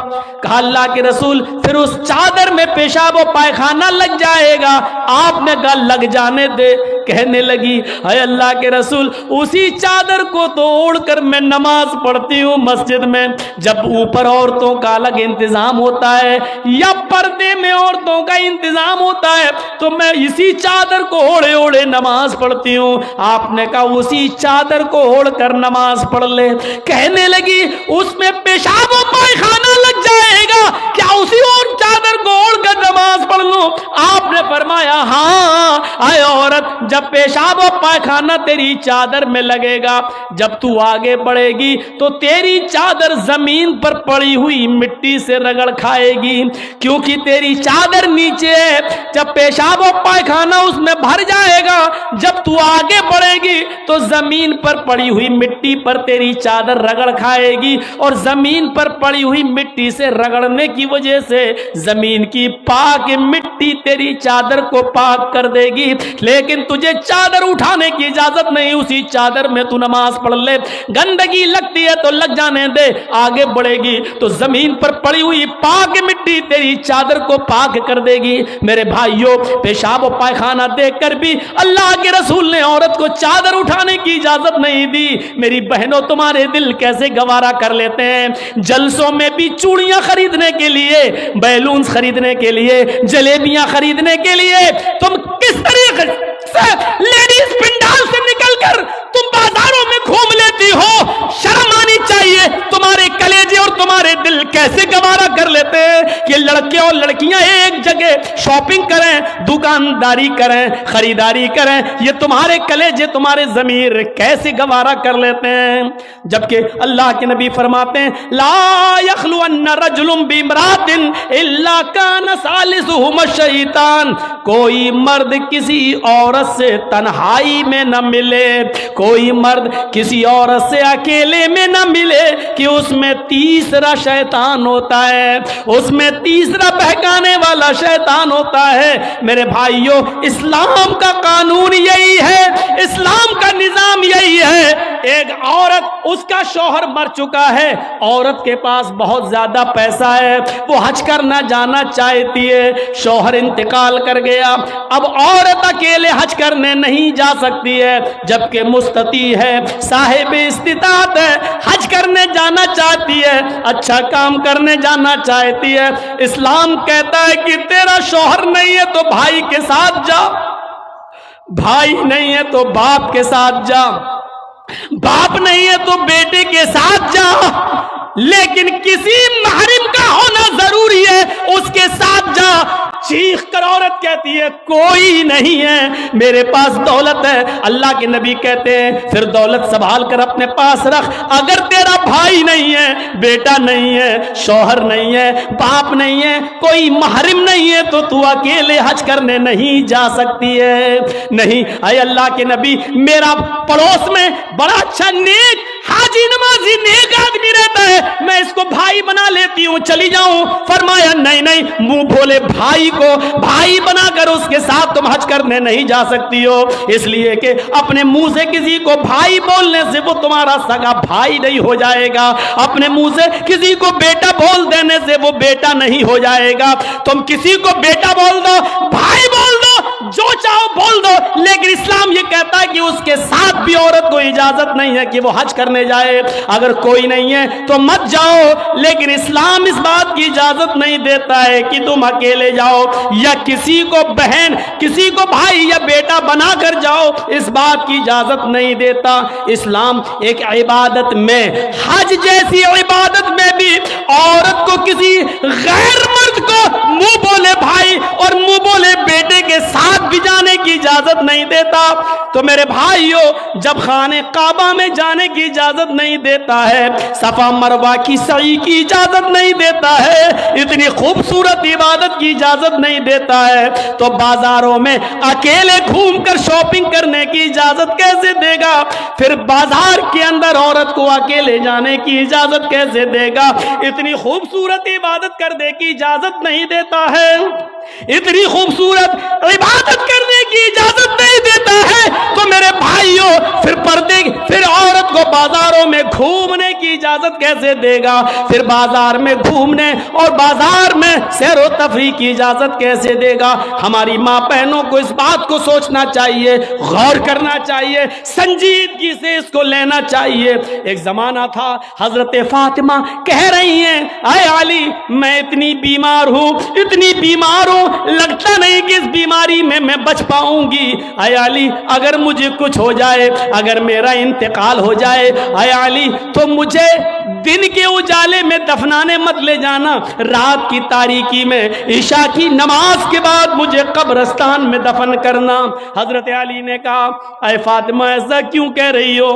کہا اللہ کے رسول پھر اس چادر میں پیشاب و پائخانہ لگ جائے گا. آپ نے کہا لگ جانے دے. کہنے لگی اے اللہ کے رسول اسی چادر کو تو اوڑھ کر میں نماز پڑھتی ہوں مسجد میں. جب اوپر عورتوں کا الگ انتظام ہوتا ہے یا پردے میں عورتوں کا انتظام ہوتا ہے تو میں اسی چادر کو اوڑھے اوڑھے نماز پڑھتی ہوں. آپ نے کہا اسی چادر کو اوڑھ کر نماز پڑھ لے. کہنے لگی اس میں پیشاب و پائخانہ لگ جائے گا، کیا اسی اور چادر کو اوڑھ کر نماز پڑھ لوں؟ آپ نے فرمایا ہاں اے عورت، جب پیشاب و پائخانہ تیری چادر میں لگے گا، جب تو آگے بڑھے گی تو تیری چادر زمین پر پڑی ہوئی مٹی سے رگڑ کھائے گی، کیونکہ تیری چادر نیچے ہے. جب پیشاب و پائخانہ اس میں بھر جائے گا، جب تو آگے بڑھے گی تو زمین پر پڑی ہوئی مٹی پر تیری چادر رگڑ کھائے گی، اور زمین پر پڑی ہوئی مٹی سے رگڑنے کی وجہ سے زمین کی پاک مٹی تیری چادر کو پاک کر دے گی. لیکن تجھے چادر اٹھانے کی اجازت نہیں, اسی چادر میں تو نماز پڑھ لے. گندگی لگتی ہے تو لگ جانے دے, آگے بڑھے گی تو زمین پر پڑی ہوئی پاک مٹی تیری چادر کو پاک کر دے گی. میرے بھائیوں, پیشاب و پائخانہ دیکھ کر بھی اللہ کے رسول نے عورت کو چادر اٹھانے کی اجازت نہیں دی. میری بہنوں, تمہارے دل کیسے گوارا کر لیتے ہیں. جلسوں میں بھی چوڑیاں خریدنے کے لیے, بیلونز خریدنے کے لیے, جلیبیاں خریدنے کے لیے تم کس طریقے سے لیڈیز پنڈال سے نکل کر تم بازاروں میں گھوم لیتی ہو. شرم آنی چاہیے. تمہارے کلیجے اور تمہارے دل کیسے گوارا کر لیتے ہیں کہ لڑکے اور لڑکیاں ایک جگہ شاپنگ کریں, دکانداری کریں, خریداری کریں. یہ تمہارے کلیجے, تمہارے ضمیر کیسے گوارا کر لیتے ہیں. جبکہ اللہ کے نبی فرماتے ہیں لا یخلون رجل بامرأۃ الا کان ثالثہما الشیطان. کوئی مرد کسی عورت سے تنہائی میں نہ ملے, کوئی مرد کسی عورت سے اکیلے میں نہ ملے کہ اس میں تیسرا شیطان ہوتا ہے, اس میں تیسرا بہکانے والا شیطان ہوتا ہے. میرے بھائیوں, اسلام کا قانون یہی ہے, اسلام کا نظام یہی ہے. ایک عورت, اس کا شوہر مر چکا ہے, عورت کے پاس بہت زیادہ پیسہ ہے, وہ حج کرنا جانا چاہتی ہے, شوہر انتقال کر گیا, اب عورت اکیلے حج کرنے نہیں جا سکتی ہے, جبکہ مستطیع ہے, صاحب استطاعت ہے, حج کرنے جانا چاہتی ہے, اچھا کام کرنے جانا چاہتی ہے. اسلام کہتا ہے کہ تیرا شوہر نہیں ہے تو بھائی کے ساتھ جا, بھائی نہیں ہے تو باپ کے ساتھ جا, باپ نہیں ہے تو بیٹے کے ساتھ جا, لیکن کسی محرم کا ہونا ضروری ہے, اس کے ساتھ جا. چیخ کر عورت کہتی ہے کوئی نہیں ہے, میرے پاس دولت ہے. اللہ کے نبی کہتے ہیں پھر دولت سنبھال کر اپنے پاس رکھ. اگر تیرا بھائی نہیں ہے, بیٹا نہیں ہے, شوہر نہیں ہے, باپ نہیں ہے, کوئی محرم نہیں ہے تو تو اکیلے حج کرنے نہیں جا سکتی ہے. نہیں, اے اللہ کے نبی, میرا پڑوس میں بڑا اچھا نیک حاجی نمازی نیک آدمی رہتا ہے, میں اس کو بھائی بنا لیتی ہوں, چلی جاؤں. فرمایا نہیں نہیں, منہ بولے بھائی کو بھائی بنا کر اس کے ساتھ تم حج کرنے نہیں جا سکتی ہو, اس لیے کہ اپنے منہ سے کسی کو بھائی بولنے سے وہ تمہارا سگا بھائی نہیں ہو جائے گا, اپنے منہ سے کسی کو بیٹا بول دینے سے وہ بیٹا نہیں ہو جائے گا. تم کسی کو بیٹا بول دو, بھائی بول دو, جو چاہو بول دو, لیکن اسلام یہ کہتا ہے کہ اس کے ساتھ بھی عورت کو اجازت نہیں ہے کہ وہ حج کرنے جائے. اگر کوئی نہیں ہے تو مت جاؤ, لیکن اسلام اس بات کی اجازت نہیں دیتا ہے کہ تم اکیلے جاؤ یا کسی کو بہن, کسی کو بھائی یا بیٹا بنا کر جاؤ, اس بات کی اجازت نہیں دیتا. اسلام ایک عبادت میں, حج جیسی عبادت میں بھی عورت کو کسی غیر مرد کو منہ بولے بھائی اور منہ بولے بیٹے کے ساتھ بھی جانے کی اجازت نہیں دیتا. تو میرے بھائیوں, جب خانہ کعبہ میں جانے کی اجازت نہیں دیتا ہے, صفا مروہ کی سعی کی اجازت نہیں دیتا ہے, اتنی خوبصورت عبادت کی اجازت نہیں دیتا ہے, تو بازاروں میں اکیلے گھوم کر شاپنگ کرنے کی اجازت کیسے دے گا؟ پھر بازار کے اندر عورت کو اکیلے جانے کی اجازت کیسے دے گا؟ اتنی خوبصورت عبادت کرنے کی اجازت نہیں دیتا ہے, اتنی خوبصورت عبادت کرنے کی اجازت نہیں دیتا ہے. تو میرے بھائیوں, پھر عورت کو بازاروں میں گھومنے کی اجازت کیسے دے گا؟ پھر بازار میں گھومنے اور بازار میں سیر و تفریح کی اجازت کیسے دے گا؟ ہماری ماں بہنوں کو اس بات کو سوچنا چاہیے, غور کرنا چاہیے, سنجیدگی سے اس کو لینا چاہیے. ایک زمانہ تھا, حضرت فاطمہ کہہ رہی ہیں اے علی, میں اتنی بیمار ہوں, اتنی بیمار ہوں, لگتا نہیں کہ اس بیماری میں بچ پاؤں گی. اے علی, اگر مجھے کچھ ہو جائے, اگر میرا انتقال ہو جائے, اے علی, تو مجھے دن کے اجالے میں دفنانے مت لے جانا, رات کی تاریکی میں عشاء کی نماز کے بعد مجھے قبرستان میں دفن کرنا. حضرت علی نے کہا اے فاطمہ, ایسا کیوں کہہ رہی ہو؟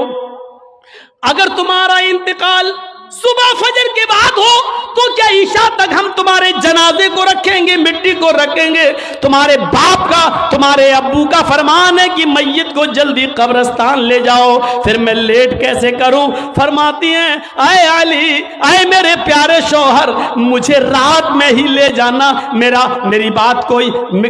اگر تمہارا انتقال صبح فجر کے بعد ہو کو کیا عشاء تک ہم تمہارے جنازے کو رکھیں گے, مٹی کو رکھیں گے؟ تمہارے باپ کا, تمہارے ابو کا فرمان ہے کہ میت کو جلدی قبرستان لے جاؤ, پھر میں لیٹ کیسے کروں؟ فرماتی ہیں اے علی, اے میرے پیارے شوہر, مجھے رات میں ہی لے جانا, میری بات کو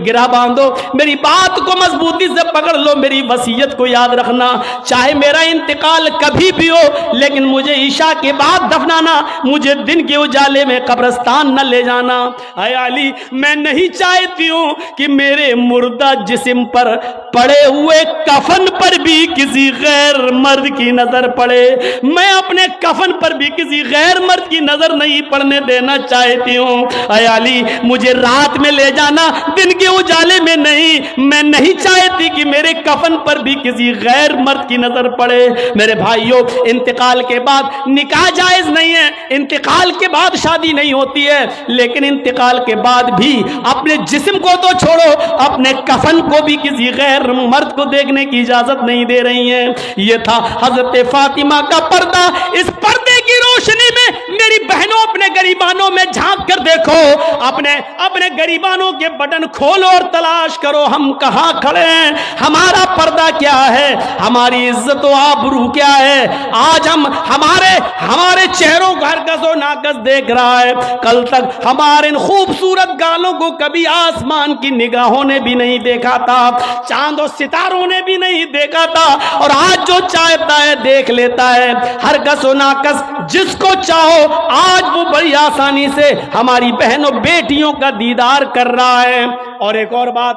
گرا باندھو, میری بات کو مضبوطی سے پکڑ لو, میری وصیت کو یاد رکھنا, چاہے میرا انتقال کبھی بھی ہو لیکن مجھے عشاء کے بعد دفنانا, مجھے دن کے اجالے میں قبرستان نہ لے جانا. اے علی, میں نہیں چاہتی ہوں کہ میرے مردہ جسم پر پڑے ہوئے کفن پر بھی کسی غیر مرد کی نظر پڑے, میں اپنے کفن پر بھی کسی غیر مرد کی نظر نہیں پڑنے دینا چاہتی ہوں. اے علی, مجھے رات میں لے جانا, دن کے اجالے میں نہیں. میں نہیں چاہتی کہ میرے کفن پر بھی کسی غیر مرد کی نظر پڑے. میرے بھائیوں, انتقال کے بعد نکاح جائز نہیں ہے, انتقال کے بعد شادی نہیں ہوتی ہے, لیکن انتقال کے بعد بھی اپنے جسم کو تو چھوڑو, اپنے کفن کو بھی کسی غیر مرد کو دیکھنے کی اجازت نہیں دے رہی ہیں. یہ تھا حضرت فاطمہ کا پردہ. اس پردے کی روشنی میں میری بہنوں, اپنے گریبانوں میں جھانک کر دیکھو, اپنے گریبانوں کے بٹن کھولو اور تلاش کرو ہم کہاں کھڑے ہیں, ہمارا پردہ کیا ہے, ہماری عزت و آبرو کیا ہے. آج ہمارے چہروں کا ہرگز و ناقص دیکھ رہا ہے. کل تک ہمارے ان خوبصورت گالوں کو کبھی آسمان کی نگاہوں نے بھی نہیں دیکھا تھا, چاند و ستاروں نے بھی نہیں دیکھا تھا, اور آج جو چاہتا ہے دیکھ لیتا ہے. ہرگز و ناقص جس کو چاہو آج وہ بڑی آسانی سے ہماری بہنوں بیٹیوں کا دیدار کر رہا ہے. اور ایک اور بات,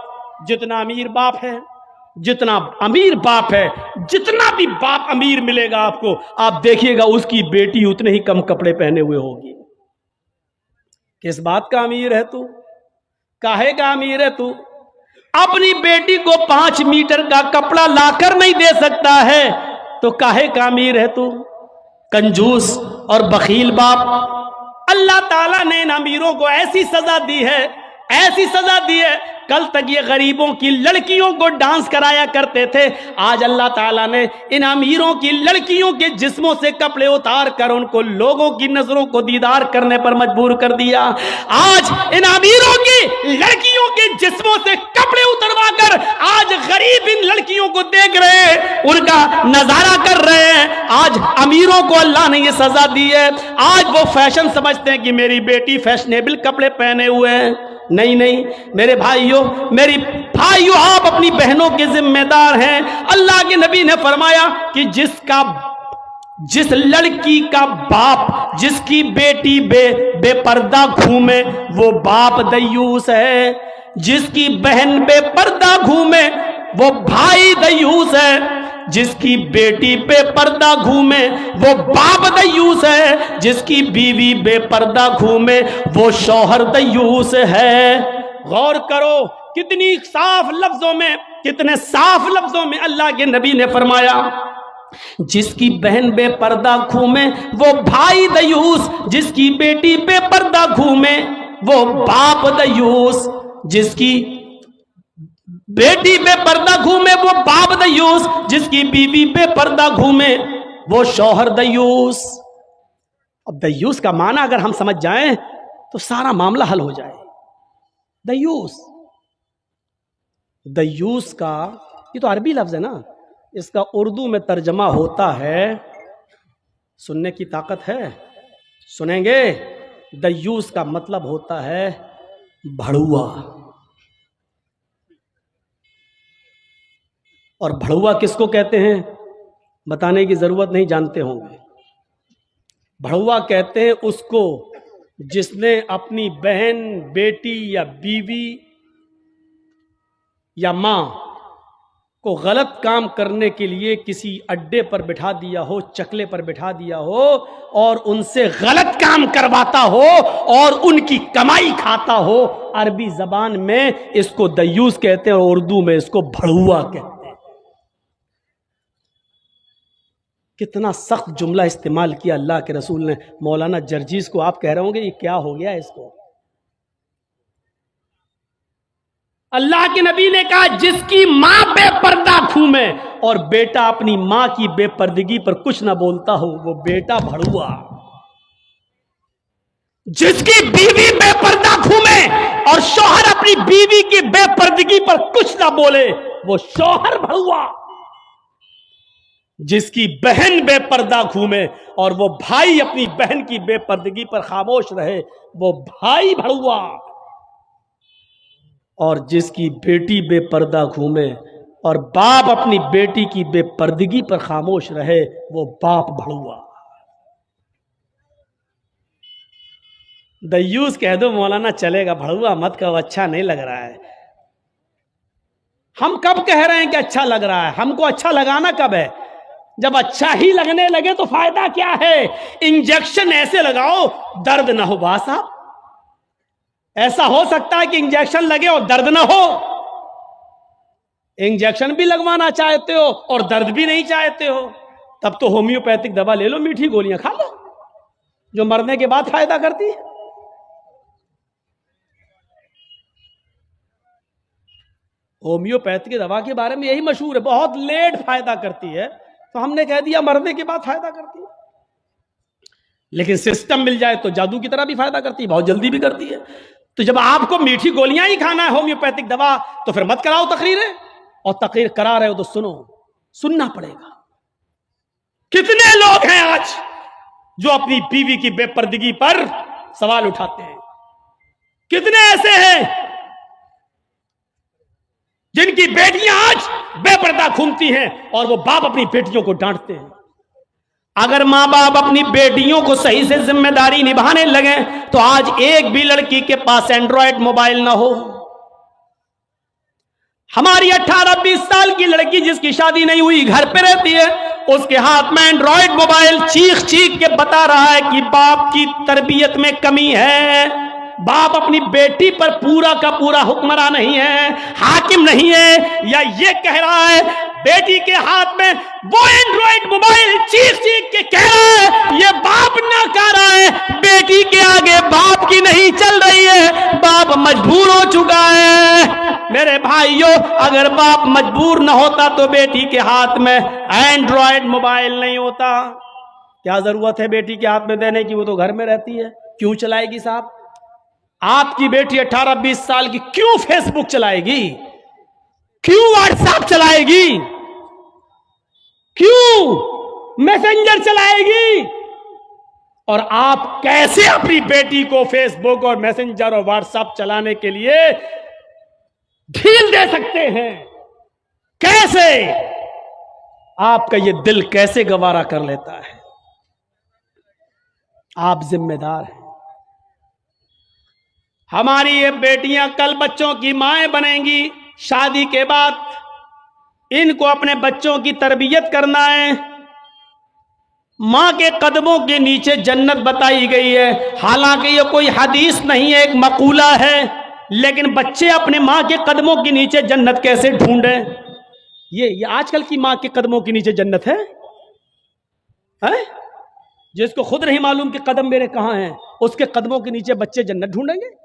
جتنا امیر باپ ہے, جتنا بھی باپ امیر ملے گا آپ کو, آپ دیکھیے گا اس کی بیٹی اتنے ہی کم کپڑے پہنے ہوئے ہوگی. کس بات کا امیر ہے تو, کاہے کا امیر ہے تو؟ اپنی بیٹی کو 5 میٹر کا کپڑا لا کر نہیں دے سکتا ہے تو کاہے کا امیر ہے تو؟ کنجوس اور بخیل باپ. اللہ تعالیٰ نے ان امیروں کو ایسی سزا دی ہے, کل تک یہ غریبوں کی لڑکیوں کو ڈانس کرایا کرتے تھے, آج اللہ تعالیٰ نے ان امیروں کی لڑکیوں کے جسموں سے کپڑے اتار کر ان کو لوگوں کی نظروں کو دیدار کرنے پر مجبور کر دیا. آج ان امیروں کی لڑکیوں کے جسموں سے کپڑے اتروا کر آج غریب ان لڑکیوں کو دیکھ رہے ہیں, ان کا نظارہ کر رہے ہیں. آج امیروں کو اللہ نے یہ سزا دی ہے. آج وہ فیشن سمجھتے ہیں کہ میری بیٹی فیشنیبل کپڑے پہنے ہوئے ہیں. نہیں میرے بھائیوں, آپ اپنی بہنوں کے ذمہ دار ہیں. اللہ کے نبی نے فرمایا کہ جس لڑکی کا باپ جس کی بیٹی بے پردہ گھومے وہ باپ دیوس ہے, جس کی بہن بے پردہ گھومے وہ بھائی دیوس ہے, جس کی بیٹی بے پردہ گھومے وہ باپ دیوس ہے, جس کی بیوی بے پردہ گھومے وہ شوہر دیوس ہے. غور کرو کتنے صاف لفظوں میں اللہ کے نبی نے فرمایا, جس کی بہن بے پردہ گھومے وہ بھائی دیوس, جس کی بیٹی بے پردہ گھومے وہ باپ دیوس, جس کی بیٹی بے پردہ گھومے وہ باپ دیوس, جس کی بیوی بے پردہ گھومے وہ شوہر دیوس. اب دیوس کا معنی اگر ہم سمجھ جائیں تو سارا معاملہ حل ہو جائے. دیوس کا یہ تو عربی لفظ ہے نا, اس کا اردو میں ترجمہ ہوتا ہے, سننے کی طاقت ہے, سنیں گے. دیوس کا مطلب ہوتا ہے بھڑوا. اور بھڑوا کس کو کہتے ہیں بتانے کی ضرورت نہیں, جانتے ہوں گے. بھڑوا کہتے ہیں اس کو جس نے اپنی بہن, بیٹی یا بیوی یا ماں کو غلط کام کرنے کے لیے کسی اڈے پر بٹھا دیا ہو, چکلے پر بٹھا دیا ہو, اور ان سے غلط کام کرواتا ہو اور ان کی کمائی کھاتا ہو. عربی زبان میں اس کو دیوس کہتے ہیں اور اردو میں اس کو بھڑوا کہتے ہیں. کتنا سخت جملہ استعمال کیا اللہ کے رسول نے. مولانا جرجیز کو آپ کہہ رہے ہوں گے یہ کیا ہو گیا اس کو. اللہ کے نبی نے کہا جس کی ماں بے پردہ گھومے اور بیٹا اپنی ماں کی بے پردگی پر کچھ نہ بولتا ہو وہ بیٹا بھڑوا. جس کی بیوی بے پردہ گھومے اور شوہر اپنی بیوی کی بے پردگی پر کچھ نہ بولے وہ شوہر بھڑوا. جس کی بہن بے پردہ گھومے اور وہ بھائی اپنی بہن کی بے پردگی پر خاموش رہے وہ بھائی بھڑوا. اور جس کی بیٹی بے پردہ گھومے اور باپ اپنی بیٹی کی بے پردگی پر خاموش رہے وہ باپ بھڑوا. دیوس کہہ دو مولانا چلے گا، بھڑوا مت کہو، اچھا نہیں لگ رہا ہے. ہم کب کہہ رہے ہیں کہ اچھا لگ رہا ہے؟ ہم کو اچھا لگانا کب ہے؟ جب اچھا ہی لگنے لگے تو فائدہ کیا ہے؟ انجیکشن ایسے لگاؤ درد نہ ہو. با صاحب ایسا ہو سکتا ہے کہ انجیکشن لگے اور درد نہ ہو؟ انجیکشن بھی لگوانا چاہتے ہو اور درد بھی نہیں چاہتے ہو، تب تو ہومیوپیتھک دوا لے لو، میٹھی گولیاں کھا لو جو مرنے کے بعد فائدہ کرتی ہے. ہومیوپیتھی کی دوا کے بارے میں یہی مشہور ہے، بہت لیٹ فائدہ کرتی ہے، تو ہم نے کہہ دیا مرنے کے بعد فائدہ کرتی ہے. لیکن سسٹم مل جائے تو جادو کی طرح بھی فائدہ کرتی ہے، بہت جلدی بھی کرتی ہے. تو جب آپ کو میٹھی گولیاں ہی کھانا ہے ہومیوپیتھک دوا تو پھر مت کراؤ تقریریں، اور تقریر کرا رہے ہو تو سننا پڑے گا. کتنے لوگ ہیں آج جو اپنی بیوی کی بے پردگی پر سوال اٹھاتے ہیں؟ کتنے ایسے ہیں جن کی بیٹیاں آج بے پردہ گھومتی ہیں اور وہ باپ اپنی بیٹیوں کو ڈانٹتے ہیں؟ اگر ماں باپ اپنی بیٹیوں کو صحیح سے ذمہ داری نبھانے لگیں تو آج ایک بھی لڑکی کے پاس اینڈرائڈ موبائل نہ ہو. ہماری 18-20 سال کی لڑکی جس کی شادی نہیں ہوئی گھر پہ رہتی ہے، اس کے ہاتھ میں اینڈرائڈ موبائل چیخ چیخ کے بتا رہا ہے کہ باپ کی تربیت میں کمی ہے، باپ اپنی بیٹی پر پورا کا پورا حکمراں نہیں ہے، حاکم نہیں ہے. یا یہ کہہ رہا ہے بیٹی کے ہاتھ میں وہ اینڈرائڈ موبائل چیخ چیخ کے کہہ رہا ہے یہ باپ نہ کہہ رہا ہے، بیٹی کے آگے باپ کی نہیں چل رہی ہے، باپ مجبور ہو چکا ہے. میرے بھائیوں اگر باپ مجبور نہ ہوتا تو بیٹی کے ہاتھ میں اینڈرائڈ موبائل نہیں ہوتا. کیا ضرورت ہے بیٹی کے ہاتھ میں دینے کی؟ وہ تو گھر میں رہتی ہے، کیوں چلائے گی صاحب؟ آپ کی بیٹی 18-20 سال کی کیوں فیس بک چلائے گی؟ کیوں واٹس ایپ چلائے گی؟ کیوں میسنجر چلائے گی؟ اور آپ کیسے اپنی بیٹی کو فیس بک اور میسنجر اور واٹس ایپ چلانے کے لیے ڈھیل دے سکتے ہیں؟ کیسے؟ آپ کا یہ دل کیسے گوارا کر لیتا ہے؟ آپ ذمہ دار ہیں. ہماری یہ بیٹیاں کل بچوں کی مائیں بنیں گی، شادی کے بعد ان کو اپنے بچوں کی تربیت کرنا ہے. ماں کے قدموں کے نیچے جنت بتائی گئی ہے، حالانکہ یہ کوئی حدیث نہیں ہے، ایک مقولہ ہے. لیکن بچے اپنے ماں کے قدموں کے نیچے جنت کیسے ڈھونڈیں؟ یہ آج کل کی ماں کے قدموں کے نیچے جنت ہے؟ جس کو خود نہیں معلوم کہ قدم میرے کہاں ہیں، اس کے قدموں کے نیچے بچے جنت ڈھونڈیں گے؟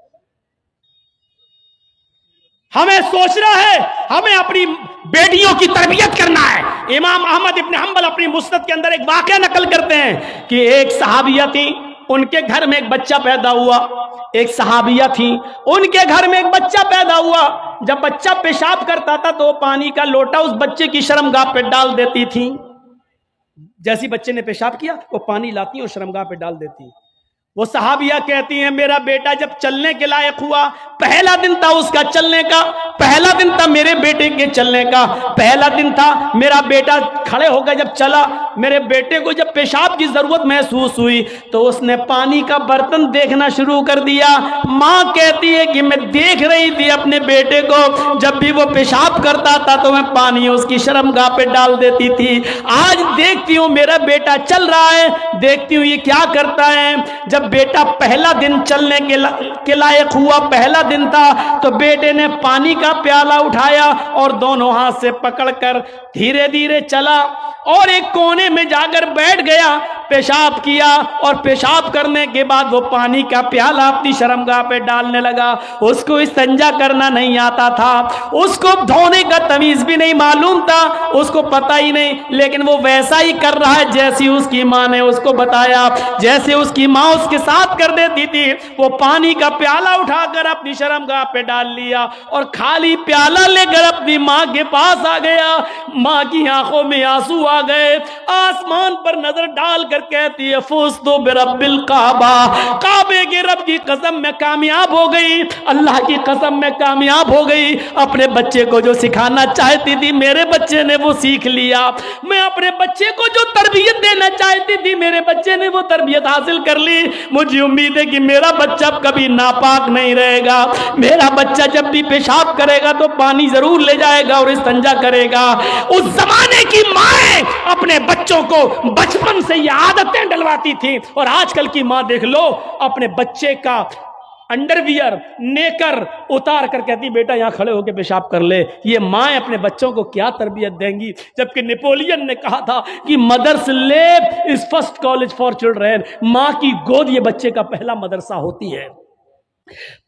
ہمیں سوچنا ہے، ہمیں اپنی بیٹیوں کی تربیت کرنا ہے. امام احمد ابن حنبل اپنی مسند کے اندر ایک واقعہ نقل کرتے ہیں کہ ایک صحابیہ تھی، ان کے گھر میں ایک بچہ پیدا ہوا. ایک صحابیہ تھی، ان کے گھر میں ایک بچہ پیدا ہوا. جب بچہ پیشاب کرتا تھا تو پانی کا لوٹا اس بچے کی شرمگاہ پہ ڈال دیتی تھی. جیسی بچے نے پیشاب کیا وہ پانی لاتی اور شرمگاہ پہ ڈال دیتی. وہ صحابیہ کہتی ہیں میرا بیٹا جب چلنے کے لائق ہوا، پہلا دن تھا اس کا چلنے کا، پہلا دن تھا میرے بیٹے کے چلنے کا، پہلا دن تھا میرا بیٹا کھڑے ہو گیا. جب چلا، میرے بیٹے کو جب پیشاب کی ضرورت محسوس ہوئی تو اس نے پانی کا برتن دیکھنا شروع کر دیا. ماں کہتی ہے کہ میں دیکھ رہی تھی اپنے بیٹے کو، جب بھی وہ پیشاب کرتا تھا تو میں پانی اس کی شرمگاہ پہ ڈال دیتی تھی. آج دیکھتی ہوں میرا بیٹا چل رہا ہے، دیکھتی ہوں یہ کیا کرتا ہے. جب بیٹا پہلا دن چلنے کے لائق ہوا، پہلا دن تھا، تو بیٹے نے پانی کا پیالہ اٹھایا اور دونوں ہاتھ سے پکڑ کر دھیرے دھیرے چلا اور ایک کونے کونے میں جا کر بیٹھ گیا, پیشاب کیا, اور پیشاب کرنے کے بعد وہ پانی کا پیالہ اپنی شرمگاہ پہ ڈالنے لگا. اس کو استنجا کرنا نہیں آتا تھا, اس کو دھونے کا تمیز بھی نہیں معلوم تھا, اس کو پتہ ہی نہیں, لیکن وہ ویسا ہی کر رہا ہے جیسی اس کی ماں نے اس کو بتایا, جیسے اس کی ماں اس کے ساتھ کر دیتی تھی. وہ پانی کا پیالہ اٹھا کر اپنی شرمگاہ پہ ڈال لیا اور خالی پیالہ لے کر اپنی ماں کے پاس آ گیا. ماں کی آنکھوں میں آنسو آ گئے, آسمان پر نظر ڈال کر کہتی ہے فزت برب الکعبہ, کعبے کے رب کی قسم میں کامیاب ہو گئی, اللہ کی قسم میں کامیاب ہو گئی. اپنے بچے کو جو سکھانا چاہتی تھی میرے بچے نے وہ سیکھ لیا, میں اپنے بچے کو جو تربیت دینا چاہتی تھی میرے بچے نے وہ تربیت حاصل کر لی. مجھے امید ہے کہ میرا بچہ کبھی ناپاک نہیں رہے گا, میرا بچہ جب بھی پیشاب کرے گا تو پانی ضرور لے جائے گا اور استنجا کرے گا. اس زمانے کی مائیں اپنے بچوں کو بچپن سے یہ عادتیں ڈلواتی تھی, اور آج کل کی ماں دیکھ لو اپنے بچے کا انڈر ویئر نیکر اتار کر کہتی بیٹا یہاں کھڑے ہو کے پیشاب کر لے. یہ مائیں اپنے بچوں کو کیا تربیت دیں گی, جبکہ نیپولین نے کہا تھا کہ مدرس lab is first college for children, ماں کی گود یہ بچے کا پہلا مدرسہ ہوتی ہے,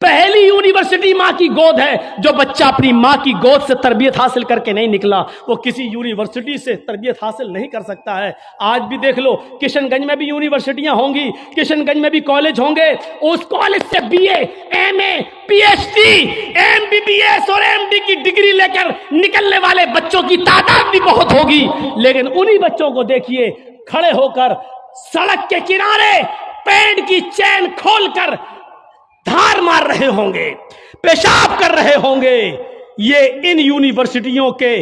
پہلی یونیورسٹی ماں کی گود ہے. جو بچہ اپنی ماں کی گود سے تربیت حاصل کر کے نہیں نکلا وہ کسی یونیورسٹی سے تربیت حاصل نہیں کر سکتا ہے. آج بھی دیکھ لو کشن گنج میں بھی یونیورسٹیاں ہوں گی, کشن گنج میں بھی کالج ہوں گے, اس کالج سے B A, M A, P H D, M B B S اور ایم ڈی کی ڈگری لے کر نکلنے والے بچوں کی تعداد بھی بہت ہوگی, لیکن انہی بچوں کو دیکھیے کھڑے ہو کر سڑک کے کنارے پینٹ کی چین کھول کر دھار مار رہے ہوں گے, پیشاب کر رہے ہوں گے. یہ ان یونیورسٹیوں کے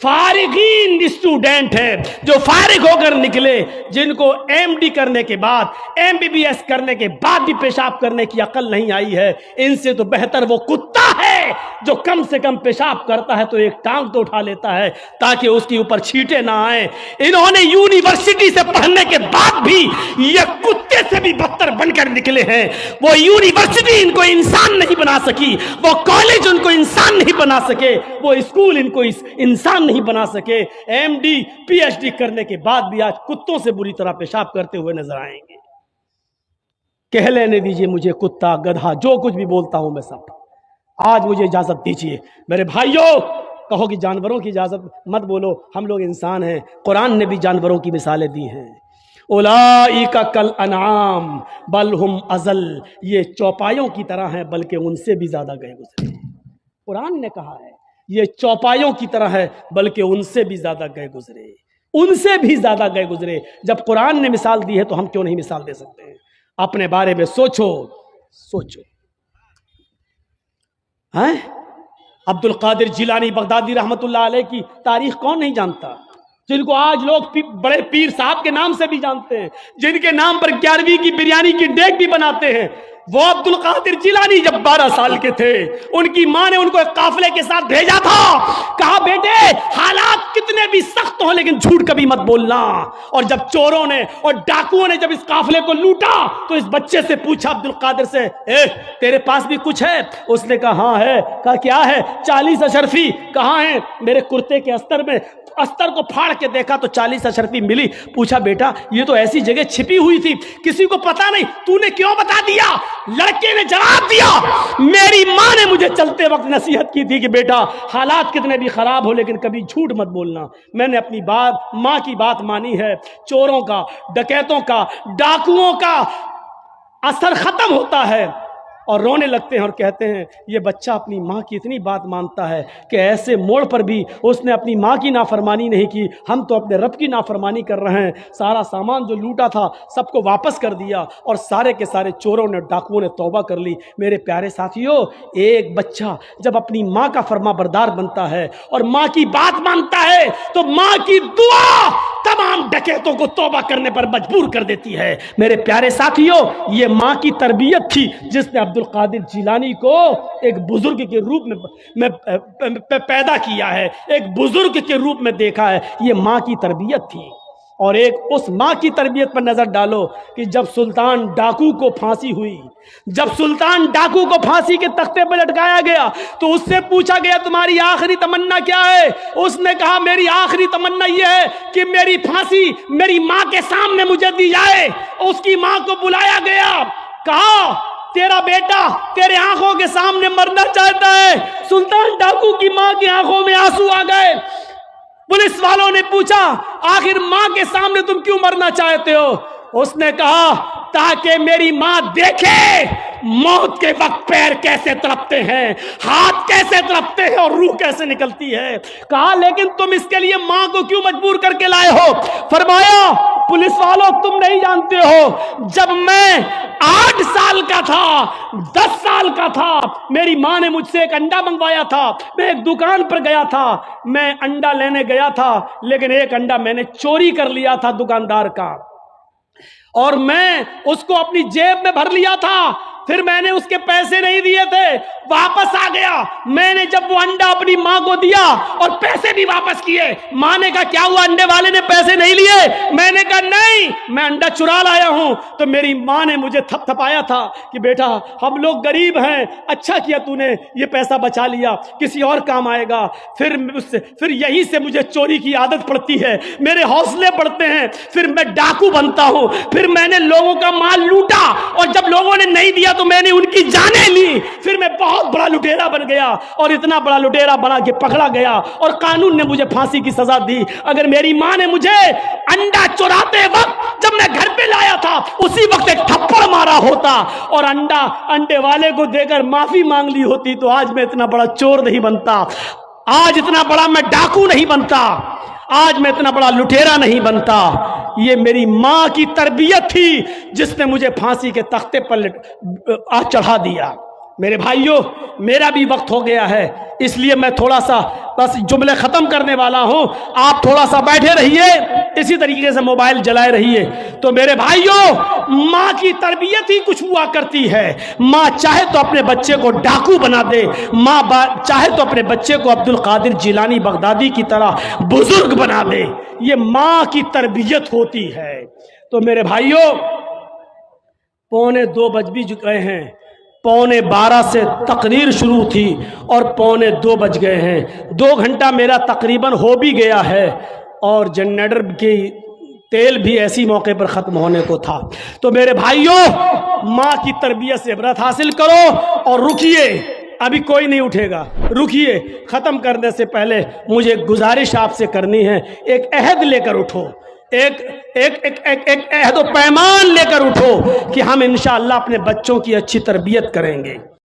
فارغین اسٹوڈنٹ ہیں جو فارغ ہو کر نکلے, جن کو ایم ڈی کرنے کے بعد, ایم بی بی ایس کرنے کے بعد بھی پیشاب کرنے کی عقل نہیں آئی ہے. ان سے تو بہتر وہ کتا ہے جو کم سے کم پیشاب کرتا ہے تو ایک ٹانگ تو اٹھا لیتا ہے تاکہ اس کے اوپر چھینٹے نہ آئیں. انہوں نے یونیورسٹی سے پڑھنے کے بعد بھی یہ کتے سے بھی بدتر بن کر نکلے ہیں. وہ یونیورسٹی ان کو انسان نہیں بنا سکی, وہ کالج ان کو انسان نہیں بنا سکے, وہ اسکول ان کو انسان نہیں بنا سکے. M D P H D کرنے کے بعد بھی آج کتوں سے بری طرح پیشاب کرتے ہوئے نظر آئیں گے. کہہ لینے دیجئے مجھے کتا گدھا جو کچھ بھی بولتا ہوں میں سب, آج مجھے اجازت دیجئے. میرے بھائیوں کہو کہ جانوروں کی اجازت مت بولو, ہم لوگ انسان ہیں, قرآن نے بھی جانوروں کی مثالیں دی ہیں. اولئک کالانعام بل ہم اضل, یہ چوپایوں کی طرح ہیں بلکہ ان سے بھی زیادہ گئے گزرے. قرآن نے کہا ہے یہ چوپایوں کی طرح ہے بلکہ ان سے بھی زیادہ گئے گزرے, ان سے بھی زیادہ گئے گزرے. جب قرآن نے مثال دی ہے تو ہم کیوں نہیں مثال دے سکتے ہیں؟ اپنے بارے میں سوچو. عبد القادر جیلانی بغدادی رحمت اللہ علیہ کی تاریخ کون نہیں جانتا, جن کو آج لوگ بڑے پیر صاحب کے نام سے بھی جانتے ہیں, جن کے نام پر 11ویں کی بریانی کی ڈیگ بھی بناتے ہیں. وہ عبد القادر جیلانی جب 12 سال کے تھے ان کی ماں نے ان کو ایک قافلے کے ساتھ بھیجا تھا, کہا بیٹے حالات کتنے بھی سخت ہوں لیکن جھوٹ کبھی مت بولنا. اور جب چوروں نے اور ڈاکوؤں نے جب اس قافلے کو لوٹا تو اس بچے سے پوچھا عبد القادر سے, تیرے پاس بھی کچھ ہے؟ اس نے کہا ہاں ہے. کہا کیا ہے؟ 40 اشرفی. کہاں ہیں؟ میرے کرتے کے استر میں. استر کو پھاڑ کے دیکھا تو 40 اشرفی ملی. پوچھا بیٹا یہ تو ایسی جگہ چھپی ہوئی تھی کسی کو پتا نہیں, تو نے کیوں بتا دیا؟ لڑکے نے جواب دیا میری ماں نے مجھے چلتے وقت نصیحت کی تھی کہ بیٹا حالات کتنے بھی خراب ہو لیکن کبھی جھوٹ مت بولنا. میں نے اپنی بات, ماں کی بات مانی ہے. چوروں کا, ڈکیتوں کا, ڈاکوؤں کا اثر ختم ہوتا ہے اور رونے لگتے ہیں اور کہتے ہیں یہ بچہ اپنی ماں کی اتنی بات مانتا ہے کہ ایسے موڑ پر بھی اس نے اپنی ماں کی نافرمانی نہیں کی, ہم تو اپنے رب کی نافرمانی کر رہے ہیں. سارا سامان جو لوٹا تھا سب کو واپس کر دیا اور سارے کے سارے چوروں نے, ڈاکوؤں نے توبہ کر لی. میرے پیارے ساتھیوں, ایک بچہ جب اپنی ماں کا فرما بردار بنتا ہے اور ماں کی بات مانتا ہے تو ماں کی دعا تمام ڈکیتوں کو توبہ کرنے پر مجبور کر دیتی ہے. میرے پیارے ساتھیوں, یہ ماں کی تربیت تھی جس نے عبد القادر جیلانی کو ایک بزرگ کے روپ میں پیدا کیا ہے, ایک بزرگ کے روپ میں دیکھا ہے. یہ ماں کی تربیت تھی. اور ایک اس ماں کی تربیت پر نظر ڈالو کہ جب سلطان ڈاکو کو پھانسی ہوئی, جب سلطان ڈاکو کو پھانسی کے تختے پر لٹکایا گیا تو اس سے پوچھا گیا تمہاری آخری تمنا کیا ہے؟ اس نے کہا میری آخری تمنا یہ ہے کہ میری پھانسی میری ماں کے سامنے مجھے دی جائے۔ اس کی ماں کو بلایا گیا، کہا تیرا بیٹا تیرے آنکھوں کے سامنے مرنا چاہتا ہے۔ سلطان ڈاکو کی ماں کی آنکھوں میں آنسو آ گئے۔ پولیس والوں نے پوچھا آخر ماں کے سامنے تم کیوں مرنا چاہتے ہو؟ اس نے کہا تاکہ میری ماں دیکھے موت کے وقت پیر کیسے تڑپتے ہیں، ہاتھ کیسے تڑپتے ہیں اور روح کیسے نکلتی ہے۔ کہا لیکن تم اس کے لیے ماں کو کیوں مجبور کر کے لائے ہو؟ فرمایا پولیس والوں تم نہیں جانتے ہو، جب میں 8 سال کا تھا، 10 سال کا تھا، میری ماں نے مجھ سے ایک انڈا منگوایا تھا۔ میں ایک دکان پر گیا تھا، میں انڈا لینے گیا تھا، لیکن ایک انڈا میں نے چوری کر لیا تھا دکاندار کا، اور میں اس کو اپنی جیب میں بھر لیا تھا۔ پھر میں نے اس کے پیسے نہیں دیے تھے، واپس آ گیا۔ میں نے جب وہ انڈا اپنی ماں کو دیا اور پیسے بھی واپس کیے، ماں نے کہا کیا ہوا انڈے والے نے پیسے نہیں لیے؟ میں نے کہا نہیں، میں انڈا چرا لایا ہوں۔ تو میری ماں نے مجھے تھپ تھپایا تھا کہ بیٹا ہم لوگ غریب ہیں، اچھا کیا تو نے یہ پیسہ بچا لیا، کسی اور کام آئے گا۔ پھر یہی سے مجھے چوری کی عادت پڑتی ہے، میرے حوصلے بڑھتے ہیں، پھر میں ڈاکو بنتا ہوں، پھر میں نے لوگوں کا مال لوٹا، اور جب لوگوں نے نہیں دیا تو میں نے ان کی جانیں لی، پھر میں بہت بڑا لٹیرا بن گیا، اور اتنا بڑا لٹیرا بنا کہ پکڑا گیا اور قانون نے مجھے پھانسی کی سزا دی۔ اگر میری ماں نے مجھے انڈا چراتے وقت جب میں گھر پہ لایا تھا اسی وقت ایک تھپڑ مارا ہوتا اور انڈے والے کو دے کر معافی مانگ لی ہوتی تو آج میں اتنا بڑا چور نہیں بنتا، آج اتنا بڑا میں ڈاکو نہیں بنتا، آج میں اتنا بڑا لٹیرا نہیں بنتا۔ یہ میری ماں کی تربیت تھی جس نے مجھے پھانسی کے تختے پر چڑھا دیا۔ میرے بھائیوں میرا بھی وقت ہو گیا ہے، اس لیے میں تھوڑا سا بس جملے ختم کرنے والا ہوں، آپ تھوڑا سا بیٹھے رہیے، اسی طریقے سے موبائل جلائے رہیے۔ تو میرے بھائیوں ماں کی تربیت ہی کچھ ہوا کرتی ہے۔ ماں چاہے تو اپنے بچے کو ڈاکو بنا دے، ماں چاہے تو اپنے بچے کو عبد القادر جیلانی بغدادی کی طرح بزرگ بنا دے، یہ ماں کی تربیت ہوتی ہے۔ تو میرے بھائیوں 1:45 بج بھی چکے ہیں، 11:45 سے تقریر شروع تھی اور 1:45 بج گئے ہیں، 2 گھنٹہ میرا تقریباً ہو بھی گیا ہے، اور جنریٹر کی تیل بھی ایسی موقع پر ختم ہونے کو تھا۔ تو میرے بھائیوں ماں کی تربیت سے عبرت حاصل کرو اور رکیے، ابھی کوئی نہیں اٹھے گا، رکیے۔ ختم کرنے سے پہلے مجھے گزارش آپ سے کرنی ہے، ایک عہد لے کر اٹھو، ایک عہد و پیمان لے کر اٹھو کہ ہم انشاءاللہ اپنے بچوں کی اچھی تربیت کریں گے۔